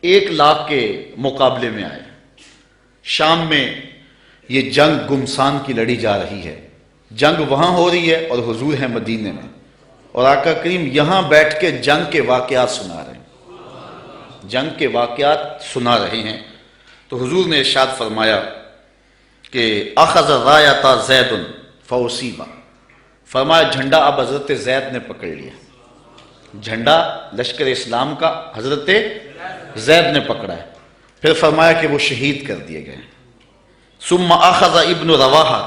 1 لاکھ کے مقابلے میں آئے. شام میں یہ جنگ گمسان کی لڑی جا رہی ہے. جنگ وہاں ہو رہی ہے اور حضور ہیں مدینے میں، اور آقا کریم یہاں بیٹھ کے جنگ کے واقعات سنا رہے ہیں، جنگ کے واقعات سنا رہے ہیں. تو حضور نے ارشاد فرمایا کہ اخذ الرایۃ زید فاصیب. فرمایا جھنڈا اب حضرت زید نے پکڑ لیا. جھنڈا لشکر اسلام کا حضرت زید نے پکڑا ہے. پھر فرمایا کہ وہ شہید کر دیے گئے. ثم اخذ ابن رواحہ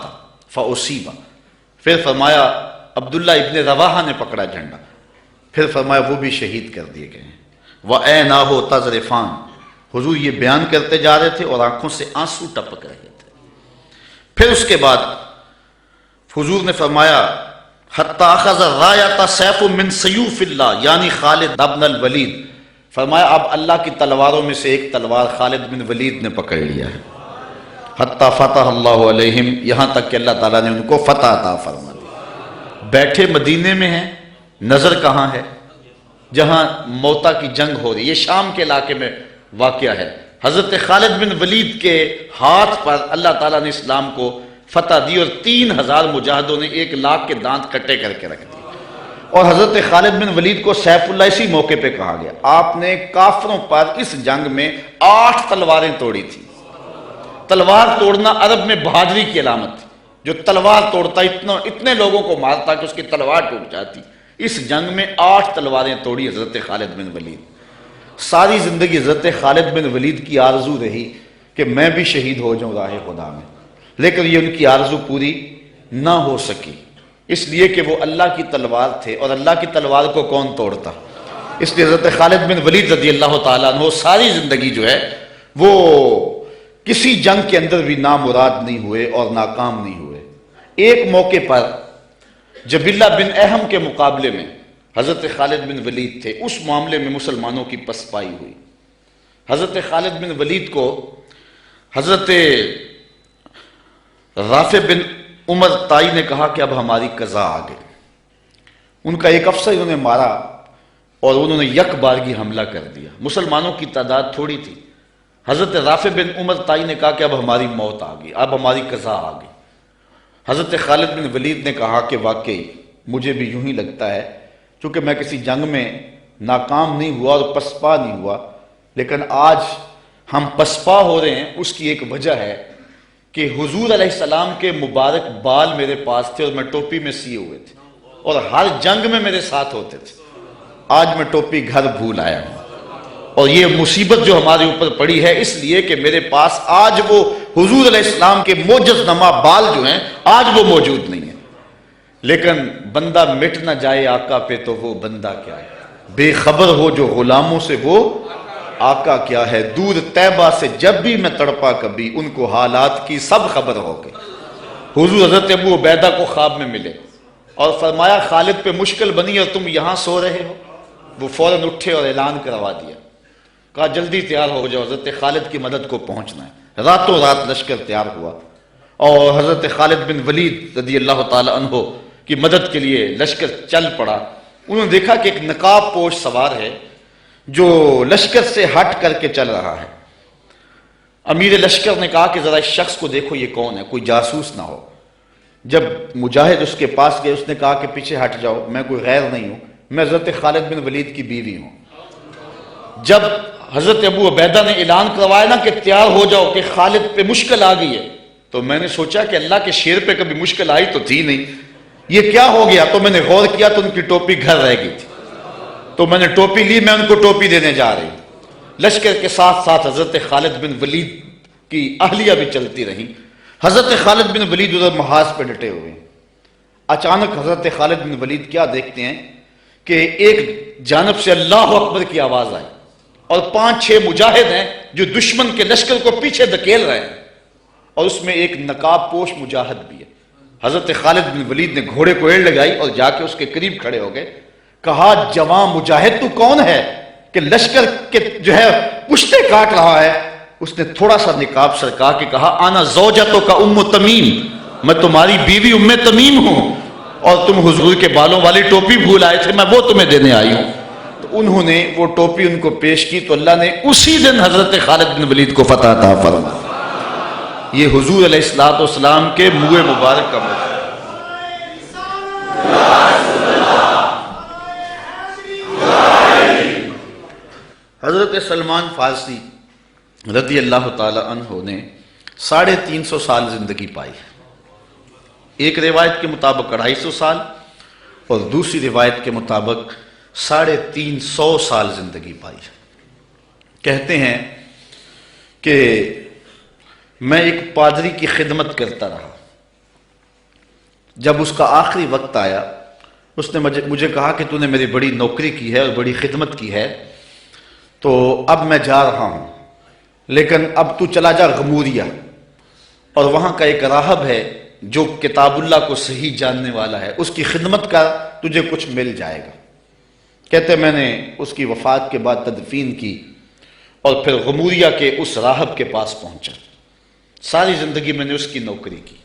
فاصیب. پھر فرمایا عبداللہ ابن رواحہ نے پکڑا جھنڈا. پھر فرمایا وہ بھی شہید کر دیے گئے. وعیناہ تذرفان. حضور یہ بیان کرتے جا رہے تھے اور آنکھوں سے آنسو ٹپک رہے تھے. پھر اس کے بعد حضور نے فرمایا حتی اخذ الرایۃ سیف من سیوف اللہ یعنی خالد بن الولید. فرمایا اب اللہ کی تلواروں میں سے ایک تلوار خالد بن ولید نے پکڑ لیا ہے. حتی فتح اللہ علیہم، یہاں تک کہ اللہ تعالیٰ نے ان کو فتح عطا فرما دی. بیٹھے مدینے میں ہیں، نظر کہاں ہے؟ جہاں موتا کی جنگ ہو رہی. یہ شام کے علاقے میں واقعہ ہے. حضرت خالد بن ولید کے ہاتھ پر اللہ تعالیٰ نے اسلام کو فتح دی اور 3000 مجاہدوں نے 1 لاکھ کے دانت کٹے کر کے رکھ دیے. اور حضرت خالد بن ولید کو سیف اللہ اسی موقع پہ کہا گیا. آپ نے کافروں پر اس جنگ میں 8 تلواریں توڑی تھی. تلوار توڑنا عرب میں بہادری کی علامت تھی. جو تلوار توڑتا اتنے لوگوں کو مارتا کہ اس کی تلوار ٹوٹ جاتی. اس جنگ میں 8 تلواریں توڑی حضرت خالد بن ولید. ساری زندگی حضرت خالد بن ولید کی آرزو رہی کہ میں بھی شہید ہو جاؤں راہ خدا میں، لیکن یہ ان کی آرزو پوری نہ ہو سکی، اس لیے کہ وہ اللہ کی تلوار تھے اور اللہ کی تلوار کو کون توڑتا. اس لیے حضرت خالد بن ولید رضی اللہ تعالیٰ عنہ ساری زندگی جو ہے وہ کسی جنگ کے اندر بھی نامراد نہیں ہوئے اور ناکام نہیں ہوئے. ایک موقع پر جبلہ بن احم کے مقابلے میں حضرت خالد بن ولید تھے. اس معاملے میں مسلمانوں کی پسپائی ہوئی. حضرت خالد بن ولید کو حضرت رافع بن عمر تائی نے کہا کہ اب ہماری قضا آ گئی. ان کا ایک افسر انہوں نے مارا اور انہوں نے یک بارگی حملہ کر دیا. مسلمانوں کی تعداد تھوڑی تھی. حضرت رافع بن عمر تائی نے کہا کہ اب ہماری موت آ گئی، اب ہماری قضا آ گئی. حضرت خالد بن ولید نے کہا کہ واقعی مجھے بھی یوں ہی لگتا ہے، چونکہ میں کسی جنگ میں ناکام نہیں ہوا اور پسپا نہیں ہوا، لیکن آج ہم پسپا ہو رہے ہیں. اس کی ایک وجہ ہے کہ حضور علیہ السلام کے مبارک بال میرے پاس تھے اور میں ٹوپی میں سیے ہوئے تھے اور ہر جنگ میں میرے ساتھ ہوتے تھے. آج میں ٹوپی گھر بھول آیا ہوں اور یہ مصیبت جو ہمارے اوپر پڑی ہے اس لیے کہ میرے پاس آج وہ حضور علیہ السلام کے معجز نما بال جو ہیں آج وہ موجود نہیں ہیں. لیکن بندہ مٹ نہ جائے آقا پہ تو وہ بندہ کیا ہے، بے خبر ہو جو غلاموں سے وہ آقا کیا ہے. دور طیبہ سے جب بھی میں تڑپا کبھی ان کو حالات کی سب خبر ہو گئی. حضور حضرت ابو عبیدہ کو خواب میں ملے اور فرمایا خالد پہ مشکل بنی اور تم یہاں سو رہے ہو. وہ فوراً اٹھے اور اعلان کروا دیا, کہا جلدی تیار ہو جاؤ, حضرت خالد کی مدد کو پہنچنا ہے. راتوں رات لشکر تیار ہوا اور حضرت خالد بن ولید رضی اللہ تعالی عنہ کی مدد کے لیے لشکر چل پڑا. انہوں نے دیکھا کہ ایک نقاب پوش سوار ہے جو لشکر سے ہٹ کر کے چل رہا ہے. امیر لشکر نے کہا کہ ذرا اس شخص کو دیکھو, یہ کون ہے, کوئی جاسوس نہ ہو. جب مجاہد اس کے پاس گئے, اس نے کہا کہ پیچھے ہٹ جاؤ, میں کوئی غیر نہیں ہوں, میں حضرت خالد بن ولید کی بیوی ہوں. جب حضرت ابو عبیدہ نے اعلان کروایا نا کہ تیار ہو جاؤ کہ خالد پہ مشکل آ گئی ہے, تو میں نے سوچا کہ اللہ کے شیر پہ کبھی مشکل آئی تو تھی نہیں, یہ کیا ہو گیا. تو میں نے غور کیا تو ان کی ٹوپی گھر رہ گئی تھی, تو میں نے ٹوپی لی, میں ان کو ٹوپی دینے جا رہی. لشکر کے ساتھ ساتھ حضرت خالد بن ولید کی اہلیہ بھی چلتی رہی. حضرت خالد بن ولید ادھر محاذ پہ ڈٹے ہوئے. اچانک حضرت خالد بن ولید کیا دیکھتے ہیں کہ ایک جانب سے اللہ اکبر کی آواز آئی اور 5-6 مجاہد ہیں جو دشمن کے لشکر کو پیچھے دھکیل رہے ہیں, اور اس میں ایک نقاب پوش مجاہد بھی ہے. حضرت خالد بن ولید نے گھوڑے کو ایڑ لگائی اور جا کے اس کے قریب کھڑے ہو گئے. کہا جوان مجاہد تو کون ہے کہ لشکر کے جو ہے پشتے کاٹ رہا ہے. اس نے تھوڑا سا نقاب سرکا کے کہا آنا زوجتو کا ام تمیم, میں تمہاری بیوی ام تمیم ہوں, اور تم حضور کے بالوں والی ٹوپی بھول آئے تھے, میں وہ تمہیں دینے آئی ہوں. تو انہوں نے وہ ٹوپی ان کو پیش کی, تو اللہ نے اسی دن حضرت خالد بن ولید کو فتح عطا فرمائی. یہ حضور علیہ الصلوۃ والسلام کے منہ مبارک کا موقع. حضرت سلمان فارسی رضی اللہ تعالی عنہ نے 350 سال زندگی پائی. ایک روایت کے مطابق 250 سال اور دوسری روایت کے مطابق 350 سال زندگی پائی. کہتے ہیں کہ میں ایک پادری کی خدمت کرتا رہا. جب اس کا آخری وقت آیا, اس نے مجھے کہا کہ تو نے میری بڑی نوکری کی ہے اور بڑی خدمت کی ہے, تو اب میں جا رہا ہوں, لیکن اب تو چلا جا غموریہ, اور وہاں کا ایک راہب ہے جو کتاب اللہ کو صحیح جاننے والا ہے, اس کی خدمت کا تجھے کچھ مل جائے گا. کہتے میں نے اس کی وفات کے بعد تدفین کی اور پھر غموریہ کے اس راہب کے پاس پہنچا. ساری زندگی میں نے اس کی نوکری کی.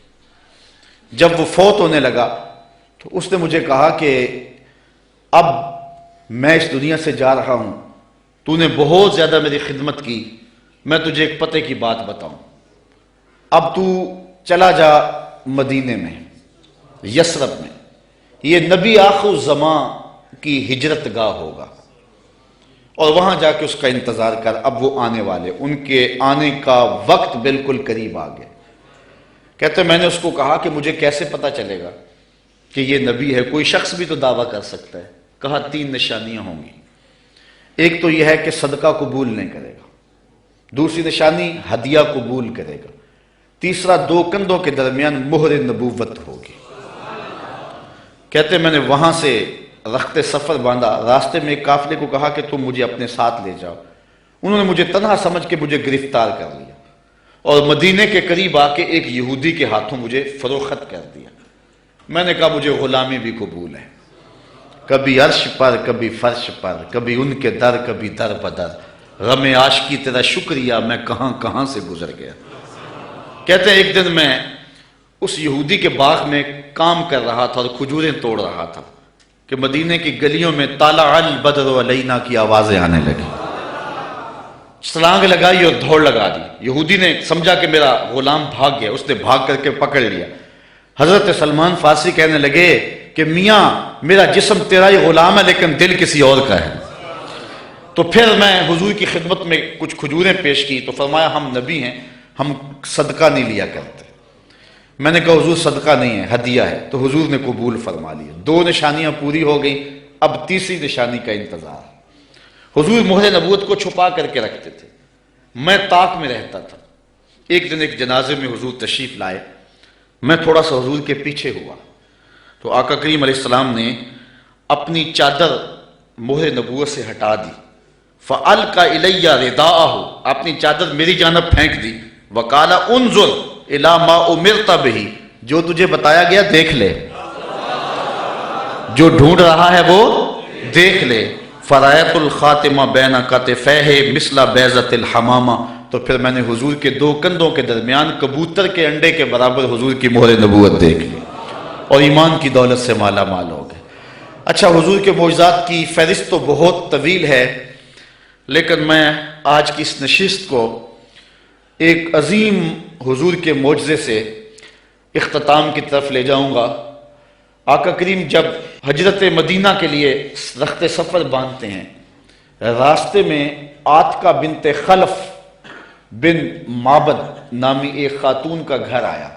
جب وہ فوت ہونے لگا تو اس نے مجھے کہا کہ اب میں اس دنیا سے جا رہا ہوں, تو نے بہت زیادہ میری خدمت کی, میں تجھے ایک پتے کی بات بتاؤں. اب تو چلا جا مدینے میں, یثرب میں, یہ نبی آخر الزمان کی ہجرت گاہ ہوگا, اور وہاں جا کے اس کا انتظار کر. اب وہ آنے والے, ان کے آنے کا وقت بالکل قریب آ گیا. کہتے میں نے اس کو کہا کہ مجھے کیسے پتا چلے گا کہ یہ نبی ہے, کوئی شخص بھی تو دعویٰ کر سکتا ہے. کہا 3 نشانیاں ہوں گی. ایک تو یہ ہے کہ صدقہ قبول نہیں کرے گا, دوسری نشانی ہدیہ قبول کرے گا, تیسرا 2 کندھوں کے درمیان مہر نبوت ہوگی. کہتے میں نے وہاں سے رخت سفر باندھا. راستے میں ایک قافلے کو کہا کہ تم مجھے اپنے ساتھ لے جاؤ. انہوں نے مجھے تنہا سمجھ کے مجھے گرفتار کر لیا اور مدینے کے قریب آ کے ایک یہودی کے ہاتھوں مجھے فروخت کر دیا. میں نے کہا مجھے غلامی بھی قبول ہے, کبھی عرش پر کبھی فرش پر, کبھی ان کے در کبھی در بدر, غم عاشقی تیرا شکریہ میں کہاں کہاں سے گزر گیا. کہتے ہیں ایک دن میں اس یہودی کے باغ میں کام کر رہا تھا اور کھجوریں توڑ رہا تھا کہ مدینے کی گلیوں میں طلع البدر علینا کی آوازیں آنے لگی. چھلانگ لگائی اور دوڑ لگا دی. یہودی نے سمجھا کہ میرا غلام بھاگ گیا, اس نے بھاگ کر کے پکڑ لیا. حضرت سلمان فارسی کہنے لگے کہ میاں میرا جسم تیرا ہی غلام ہے لیکن دل کسی اور کا ہے. تو پھر میں حضور کی خدمت میں کچھ کھجوریں پیش کی تو فرمایا ہم نبی ہیں, ہم صدقہ نہیں لیا کرتے. میں نے کہا حضور صدقہ نہیں ہے, ہدیہ ہے. تو حضور نے قبول فرما لیا. 2 نشانیاں پوری ہو گئی, اب تیسری نشانی کا انتظار. حضور مہر نبوت کو چھپا کر کے رکھتے تھے. میں طاق میں رہتا تھا. ایک دن ایک جنازے میں حضور تشریف لائے, میں تھوڑا سا حضور کے پیچھے ہوا تو آقا کریم علیہ السلام نے اپنی چادر مہر نبوت سے ہٹا دی. فَأَلْقَ إِلَيَّ رِدَاءَهُ, اپنی چادر میری جانب پھینک دی. وَقَالَ انظر إِلَى مَا أُمِرْتَ بِهِ, جو تجھے بتایا گیا دیکھ لے، جو ڈھونڈ رہا ہے وہ دیکھ لے۔ فرایت الخاتمہ بین کتفیہ مثل بیضۃ الحمامہ، تو پھر میں نے حضور کے دو کندھوں کے درمیان کبوتر کے انڈے کے برابر حضور کی مہر نبوت دیکھ لی اور ایمان کی دولت سے مالا مال ہو گئے۔ اچھا، حضور کے معجزات کی فہرست تو بہت طویل ہے، لیکن میں آج کی اس نشست کو ایک عظیم حضور کے معجزے سے اختتام کی طرف لے جاؤں گا۔ آقا کریم جب ہجرت مدینہ کے لیے رخت سفر باندھتے ہیں، راستے میں عاتکہ بنت خلف بن معبد نامی ایک خاتون کا گھر آیا۔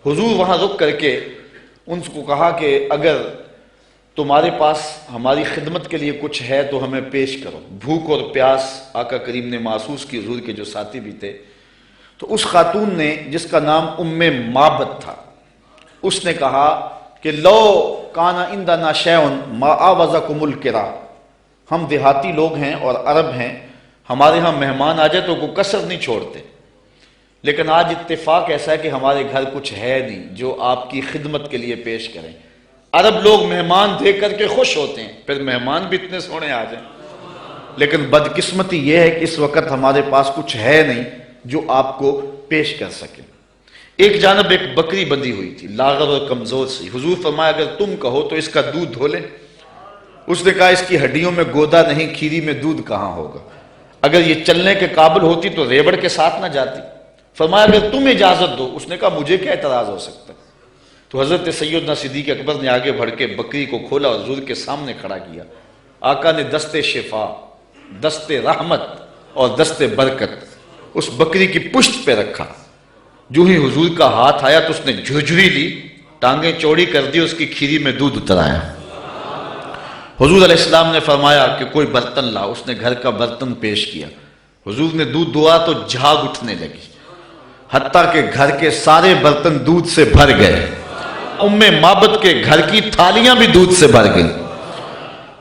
حضور وہاں رک کر کے ان کو کہا کہ اگر تمہارے پاس ہماری خدمت کے لیے کچھ ہے تو ہمیں پیش کرو۔ بھوک اور پیاس آقا کریم نے محسوس کی، حضور کے جو ساتھی بھی تھے۔ تو اس خاتون نے، جس کا نام معبد تھا، اس نے کہا کہ لو کان عندنا شیء ما آوزکم الکرا، ہم دیہاتی لوگ ہیں اور عرب ہیں، ہمارے ہاں مہمان آ جائے تو کوئی کسر نہیں چھوڑتے، لیکن آج اتفاق ایسا ہے کہ ہمارے گھر کچھ ہے نہیں جو آپ کی خدمت کے لیے پیش کریں۔ عرب لوگ مہمان دیکھ کر کے خوش ہوتے ہیں، پھر مہمان بھی اتنے سونے آ جائیں، لیکن بدقسمتی یہ ہے کہ اس وقت ہمارے پاس کچھ ہے نہیں جو آپ کو پیش کر سکے۔ ایک جانب ایک بکری بندھی ہوئی تھی، لاغر اور کمزور سی۔ حضور فرمایا اگر تم کہو تو اس کا دودھ دھو لیں۔ اس نے کہا اس کی ہڈیوں میں گودا نہیں، کھیری میں دودھ کہاں ہوگا، اگر یہ چلنے کے قابل ہوتی تو ریوڑ کے ساتھ نہ جاتی۔ فرمایا اگر تم اجازت دو۔ اس نے کہا مجھے کیا اعتراض ہو سکتا ہے۔ تو حضرت سیدنا صدیق اکبر نے آگے بڑھ کے بکری کو کھولا اور حضور کے سامنے کھڑا کیا۔ آقا نے دست شفا، دست رحمت اور دست برکت اس بکری کی پشت پہ رکھا۔ جو ہی حضور کا ہاتھ آیا تو اس نے جھرجھری لی، ٹانگیں چوڑی کر دی، اس کی کھیری میں دودھ اتر آیا۔ حضور علیہ السلام نے فرمایا کہ کوئی برتن لا۔ اس نے گھر کا برتن پیش کیا۔ حضور نے دودھ دعا تو جھاگ اٹھنے لگی، حتیٰ کہ گھر کے سارے برتن دودھ سے بھر گئے۔ معبد کے گھر کی تھالیاں بھی دودھ سے بھر گئیں۔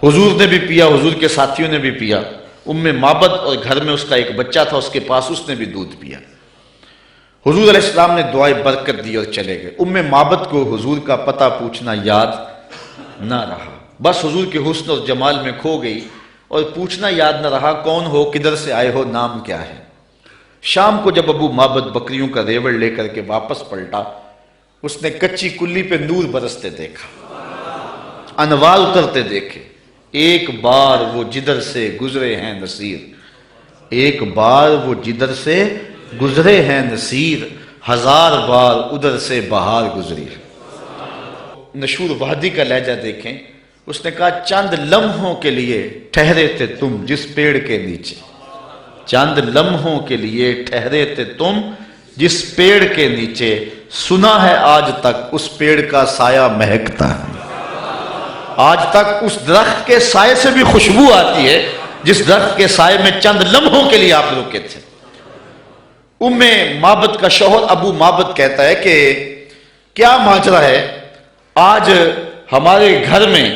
حضور نے بھی پیا، حضور کے ساتھیوں نے بھی پیا۔ معبد اور گھر میں اس کا ایک بچہ تھا، اس کے پاس، اس نے بھی دودھ پیا۔ حضور علیہ السلام نے دعائے برکت دی اور چلے گئے۔ معبد کو حضور کا پتہ پوچھنا یاد نہ رہا، بس حضور کے حسن اور جمال میں کھو گئی، اور پوچھنا یاد نہ رہا کون ہو، کدھر سے آئے ہو، نام کیا ہے۔ شام کو جب معبد بکریوں کا ریوڑ لے کر کے واپس پلٹا، اس نے کچی کلی پہ نور برستے دیکھا، انوار اترتے دیکھے۔ ایک بار وہ جدھر سے گزرے ہیں نصیر، ایک بار وہ جدھر سے گزرے ہیں نصیر، ہزار بار ادھر سے بہار گزری۔ نشور وحدی کا لہجہ دیکھیں، اس نے کہا چند لمحوں کے لیے ٹھہرے تھے تم جس پیڑ کے نیچے، چند لمحوں کے لیے ٹھہرے تھے تم جس پیڑ کے نیچے، سنا ہے آج تک اس پیڑ کا سایہ مہکتا ہے۔ آج تک اس درخت کے سائے سے بھی خوشبو آتی ہے جس درخت کے سائے میں چند لمحوں کے لیے آپ رکے تھے۔ معبد کا شوہر معبد کہتا ہے کہ کیا ماجرا ہے، آج ہمارے گھر میں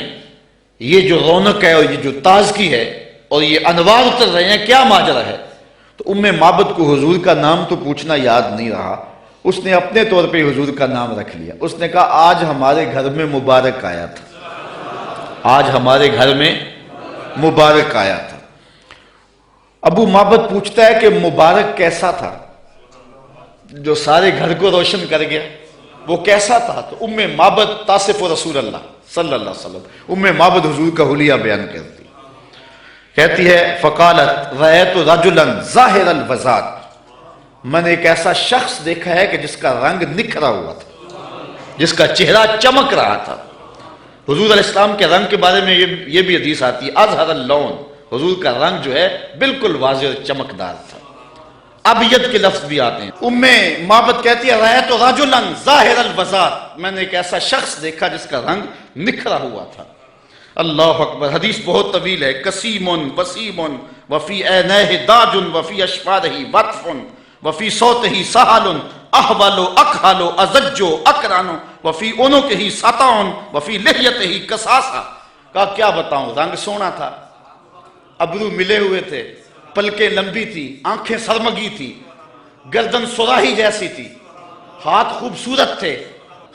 یہ جو رونق ہے اور یہ جو تازگی ہے اور یہ انوار اتر رہے ہیں، کیا ماجرا ہے؟ تو معبد کو حضور کا نام تو پوچھنا یاد نہیں رہا، اس نے اپنے طور پہ حضور کا نام رکھ لیا۔ اس نے کہا آج ہمارے گھر میں مبارک آیا تھا، آج ہمارے گھر میں مبارک آیا تھا۔ معبد پوچھتا ہے کہ مبارک کیسا تھا جو سارے گھر کو روشن کر گیا، وہ کیسا تھا؟ تو معبد تاصف رسول اللہ صلی اللہ علیہ وسلم، معبد حضور کا حلیہ بیان کرتی، کہتی ہے فقالت رأیت رجلا ظاہر الوضاء، میں نے ایک ایسا شخص دیکھا ہے کہ جس کا رنگ نکھرا ہوا تھا، جس کا چہرہ چمک رہا تھا۔ حضور علیہ السلام کے رنگ کے بارے میں یہ بھی حدیث آتی ہے، اظہر اللون، حضور کا رنگ جو ہے بالکل واضح اور چمکدار تھا۔ ابیض کے لفظ بھی آتے ہیں۔ معبد کہتی ہے رأیت رجلا ظاہر الوضاء، میں نے ایک ایسا شخص دیکھا جس کا رنگ نکھرا ہوا تھا۔ اللہ اکبر، حدیث بہت طویل ہے۔ کسیم وسیم وفی عینیہ داج وفی اشفارہ وطف وفی صوتہ سہل احول اکحل ازج اکران وفی عنقہ سطع وفی لحیتہ کساسہ۔ کہا کیا بتاؤں، رنگ سونا تھا، ابرو ملے ہوئے تھے، پلکیں لمبی تھی، آنکھیں سرمگی تھی، گردن سراہی جیسی تھی، ہاتھ خوبصورت تھے،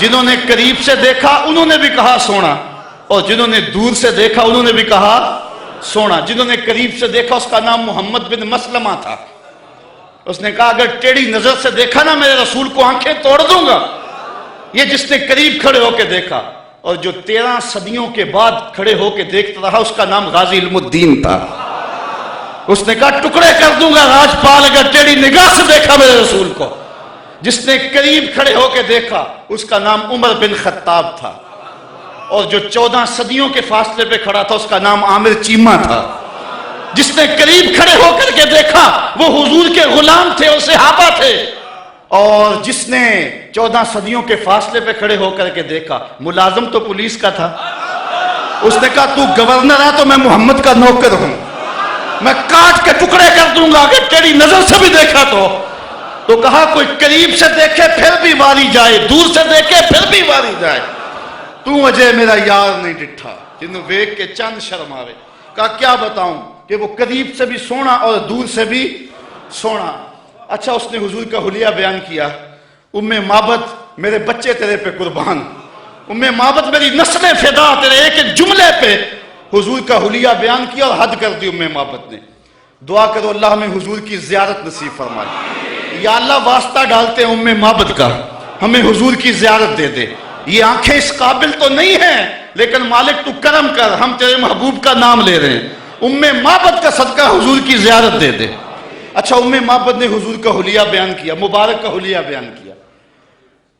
جنہوں نے قریب سے دیکھا انہوں نے بھی کہا سونا، اور جنہوں نے دور سے دیکھا انہوں نے بھی کہا سونا۔ جنہوں نے قریب سے دیکھا اس کا نام محمد بن مسلمہ تھا۔ اس نے کہا اگر ٹیڑھی نظر سے دیکھا نا میرے رسول کو آنکھیں توڑ دوں گا۔ یہ جس نے قریب کھڑے ہو کے دیکھا، اور جو 13 صدیوں کے بعد کھڑے ہو کے دیکھتا رہا اس کا نام غازی علم الدین تھا۔ اس نے کہا ٹکڑے کر دوں گا راجپال اگر ٹیڑھی نگاہ سے دیکھا میرے رسول کو۔ جس نے قریب کھڑے ہو کے دیکھا اس کا نام عمر بن خطاب تھا، اور جو 14 صدیوں کے فاصلے پہ کھڑا تھا اس کا نام عامر چیمہ تھا۔ جس نے قریب کھڑے ہو کر کے دیکھا وہ حضور کے غلام تھے اور صحابہ تھے، اور جس نے 14 صدیوں کے فاصلے پہ کھڑے ہو کر کے دیکھا ملازم تو پولیس کا تھا۔ اس نے کہا تو گورنر ہے تو میں محمد کا نوکر ہوں، میں کاٹ کے ٹکڑے کر دوں گا اگر تیری نظر سے بھی دیکھا تو کہا کوئی قریب سے دیکھے پھر بھی واری جائے، دور سے دیکھے پھر بھی واری جائے، تو اجے میرا یار نہیں ڈٹھا جنہوں ویک کے چند شرم آوے۔ کہا کیا بتاؤں کہ وہ قریب سے بھی سونا اور دور سے بھی سونا۔ اچھا اس نے حضور کا حلیہ بیان کیا، ام معبد میرے بچے تیرے پہ قربان، ام معبد میری نسلیں فدا تیرے ایک ایک جملے پہ حضور کا حلیہ بیان کیا اور حد کر دی ام معبد نے۔ دعا کرو اللہ ہمیں حضور کی زیارت نصیب فرمائے۔ یا اللہ واسطہ ڈالتے ہیں ام معبد کا، ہمیں حضور کی زیارت دے دے۔ یہ آنکھیں اس قابل تو نہیں ہیں لیکن مالک تو کرم کر، ہم تیرے محبوب کا نام لے رہے ہیں، ام معبد کا صدقہ حضور کی زیارت دے دے۔ اچھا ام معبد نے حضور کا حلیہ بیان کیا، مبارک کا حلیہ بیان کیا۔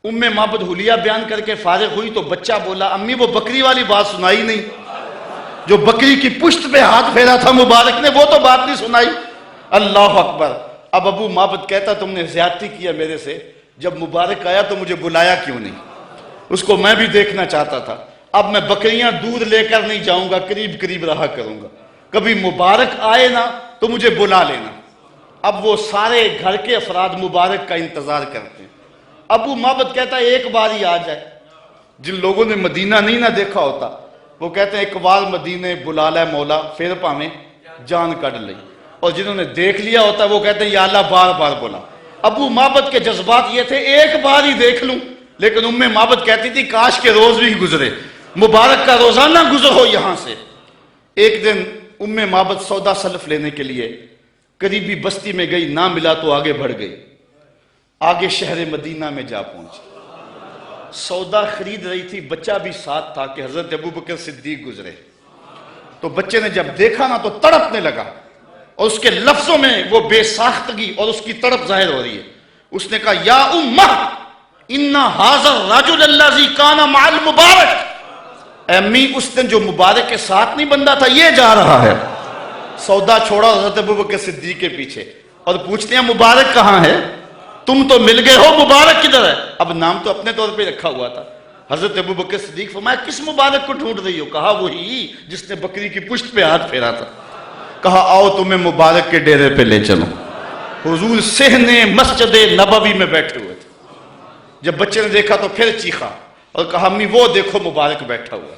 ام معبد حلیہ بیان کر کے فارغ ہوئی تو بچہ بولا امی وہ بکری والی بات سنائی نہیں، جو بکری کی پشت پہ ہاتھ پھیرا تھا مبارک نے وہ تو بات نہیں سنائی۔ اللہ اکبر۔ اب ابو معبد کہتا تم نے زیادتی کیا میرے سے، جب مبارک آیا تو مجھے بلایا کیوں نہیں، اس کو میں بھی دیکھنا چاہتا تھا۔ اب میں بکریاں دودھ لے کر نہیں جاؤں گا، قریب قریب رہا کروں گا، کبھی مبارک آئے نا تو مجھے بلا لینا۔ اب وہ سارے گھر کے افراد مبارک کا انتظار کرتے ہیں۔ ابو معبد کہتا ہے ایک بار ہی آ جائے۔ جن لوگوں نے مدینہ نہیں نہ دیکھا ہوتا وہ کہتے ہیں ایک بار مدینے بلا لے مولا پھر پاویں جان کڈ لئی، اور جنہوں نے دیکھ لیا ہوتا وہ کہتے ہیں یا اللہ بار بار بلا۔ ابو معبد کے جذبات یہ تھے ایک بار ہی دیکھ لوں، لیکن ام معبد کہتی تھی کاش کے روز بھی گزرے، مبارک کا روزانہ گزر ہو یہاں سے۔ ایک دن ام معبد سودا سلف لینے کے لیے قریبی بستی میں گئی، نہ ملا تو آگے بڑھ گئی، آگے شہر مدینہ میں جا پہنچی۔ سودا خرید رہی تھی، بچہ بھی ساتھ تھا کہ حضرت ابوبکر صدیق گزرے، تو بچے نے جب دیکھا نا تو تڑپنے لگا، اور اس کے لفظوں میں وہ بے ساختگی اور اس کی تڑپ ظاہر ہو رہی ہے۔ اس نے کہا یا امہ ان ھذا الرجل الذی کان مع المبارک، اے امی اس دن جو مبارک کے ساتھ نہیں بندہ تھا یہ جا رہا ہے۔ سودا چھوڑا حضرت ابوبکر صدیق کے پیچھے اور پوچھتے ہیں مبارک کہاں ہے، تم تو مل گئے ہو، مبارک کدھر ہے؟ اب نام تو اپنے طور پہ رکھا ہوا تھا۔ حضرت ابوبکر صدیق فرمایا کس مبارک کو ڈھونڈ رہی ہو؟ کہا وہی جس نے بکری کی پشت پہ ہاتھ پھیرا تھا۔ کہا آؤ تمہیں مبارک کے ڈیرے پہ لے چلو۔ حضور صحن مسجد نبوی میں بیٹھے ہوئے تھے۔ جب بچے نے دیکھا تو پھر چیخا اور کہا امی وہ دیکھو مبارک بیٹھا ہوا۔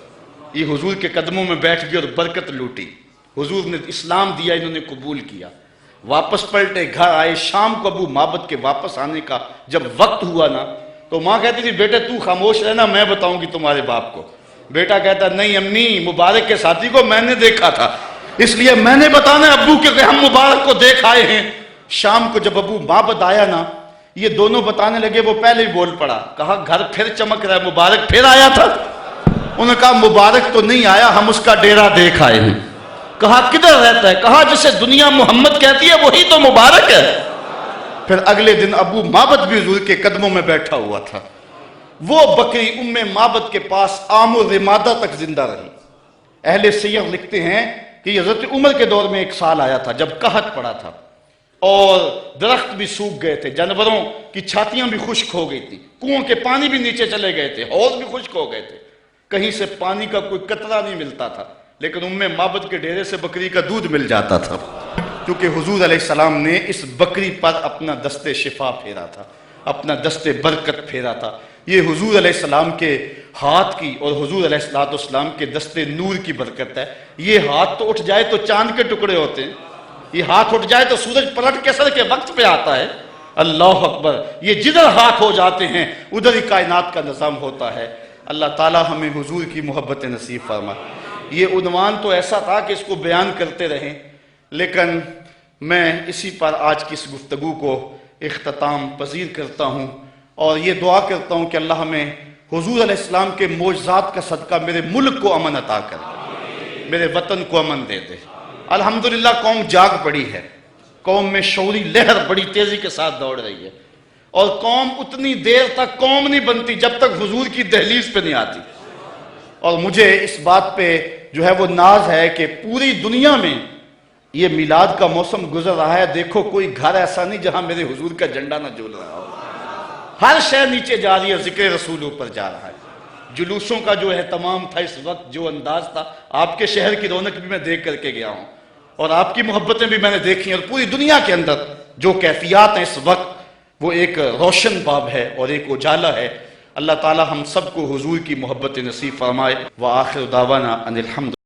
یہ حضور کے قدموں میں بیٹھ گئی اور برکت لوٹی۔ حضور نے اسلام دیا، انہوں نے قبول کیا، واپس پلٹے، گھر آئے۔ شام کو ابو معبد کے واپس آنے کا جب وقت ہوا نا تو ماں کہتی تھی بیٹے تو خاموش رہنا، میں بتاؤں گی تمہارے باپ کو۔ بیٹا کہتا نہیں امی مبارک کے ساتھی کو میں نے دیکھا تھا، اس لیے میں نے بتانا ہے ابو کہ ہم مبارک کو دیکھ آئے ہیں۔ شام کو جب ابو معبد آیا نا یہ دونوں بتانے لگے، وہ پہلے ہی بول پڑا، کہا گھر پھر چمک رہا ہے، مبارک پھر آیا تھا؟ انہوں نے کہا مبارک تو نہیں آیا، ہم اس کا ڈیرا دیکھ آئے ہیں۔ کہا کدھر رہتا ہے؟ کہا جسے دنیا محمد کہتی ہے وہی تو مبارک ہے۔ پھر اگلے دن ابو معبد بھی حضور کے قدموں میں بیٹھا ہوا تھا۔ وہ بکری ام معبد کے پاس عام و رمادہ تک زندہ رہی۔ اہل سیر لکھتے ہیں کہ حضرت عمر کے دور میں ایک سال آیا تھا جب قحط پڑا تھا اور درخت بھی سوکھ گئے تھے، جانوروں کی چھاتیاں بھی خشک ہو گئی تھی، کنووں کے پانی بھی نیچے چلے گئے تھے، حوض بھی خشک ہو گئے تھے، کہیں سے پانی کا کوئی قطرہ نہیں ملتا تھا، لیکن ام معبد کے ڈیرے سے بکری کا دودھ مل جاتا تھا، کیونکہ حضور علیہ السلام نے اس بکری پر اپنا دست شفا پھیرا تھا، اپنا دست برکت پھیرا تھا۔ یہ حضور علیہ السلام کے ہاتھ کی اور حضور علیہ السلام کے دست نور کی برکت ہے۔ یہ ہاتھ تو اٹھ جائے تو چاند کے ٹکڑے ہوتے ہیں، یہ ہاتھ اٹھ جائے تو سورج پلٹ کے سر کے وقت پہ آتا ہے، اللہ اکبر، یہ جدھر ہاتھ ہو جاتے ہیں ادھر ہی کائنات کا نظام ہوتا ہے۔ اللہ تعالی ہمیں حضور کی محبت نصیب فرمائے۔ یہ عنوان تو ایسا تھا کہ اس کو بیان کرتے رہیں، لیکن میں اسی پر آج کی اس گفتگو کو اختتام پذیر کرتا ہوں اور یہ دعا کرتا ہوں کہ اللہ ہمیں حضور علیہ السلام کے معجزات کا صدقہ میرے ملک کو امن عطا کرے، میرے وطن کو امن دے دے۔ الحمدللہ قوم جاگ پڑی ہے، قوم میں شعوری لہر بڑی تیزی کے ساتھ دوڑ رہی ہے، اور قوم اتنی دیر تک قوم نہیں بنتی جب تک حضور کی دہلیز پہ نہیں آتی۔ اور مجھے اس بات پہ جو ہے وہ ناز ہے کہ پوری دنیا میں یہ میلاد کا موسم گزر رہا ہے، دیکھو کوئی گھر ایسا نہیں جہاں میرے حضور کا جھنڈا نہ جھول رہا ہو۔ ہر شے نیچے جا رہی ہے، ذکر رسول اوپر جا رہا ہے۔ جلوسوں کا جو اہتمام تھا اس وقت، جو انداز تھا، آپ کے شہر کی رونق بھی میں دیکھ کر کے گیا ہوں، اور آپ کی محبتیں بھی میں نے دیکھی ہیں، اور پوری دنیا کے اندر جو کیفیات ہیں اس وقت، وہ ایک روشن باب ہے اور ایک اجالا ہے۔ اللہ تعالی ہم سب کو حضور کی محبت نصیب فرمائے۔ وآخر دعوانا ان الحمد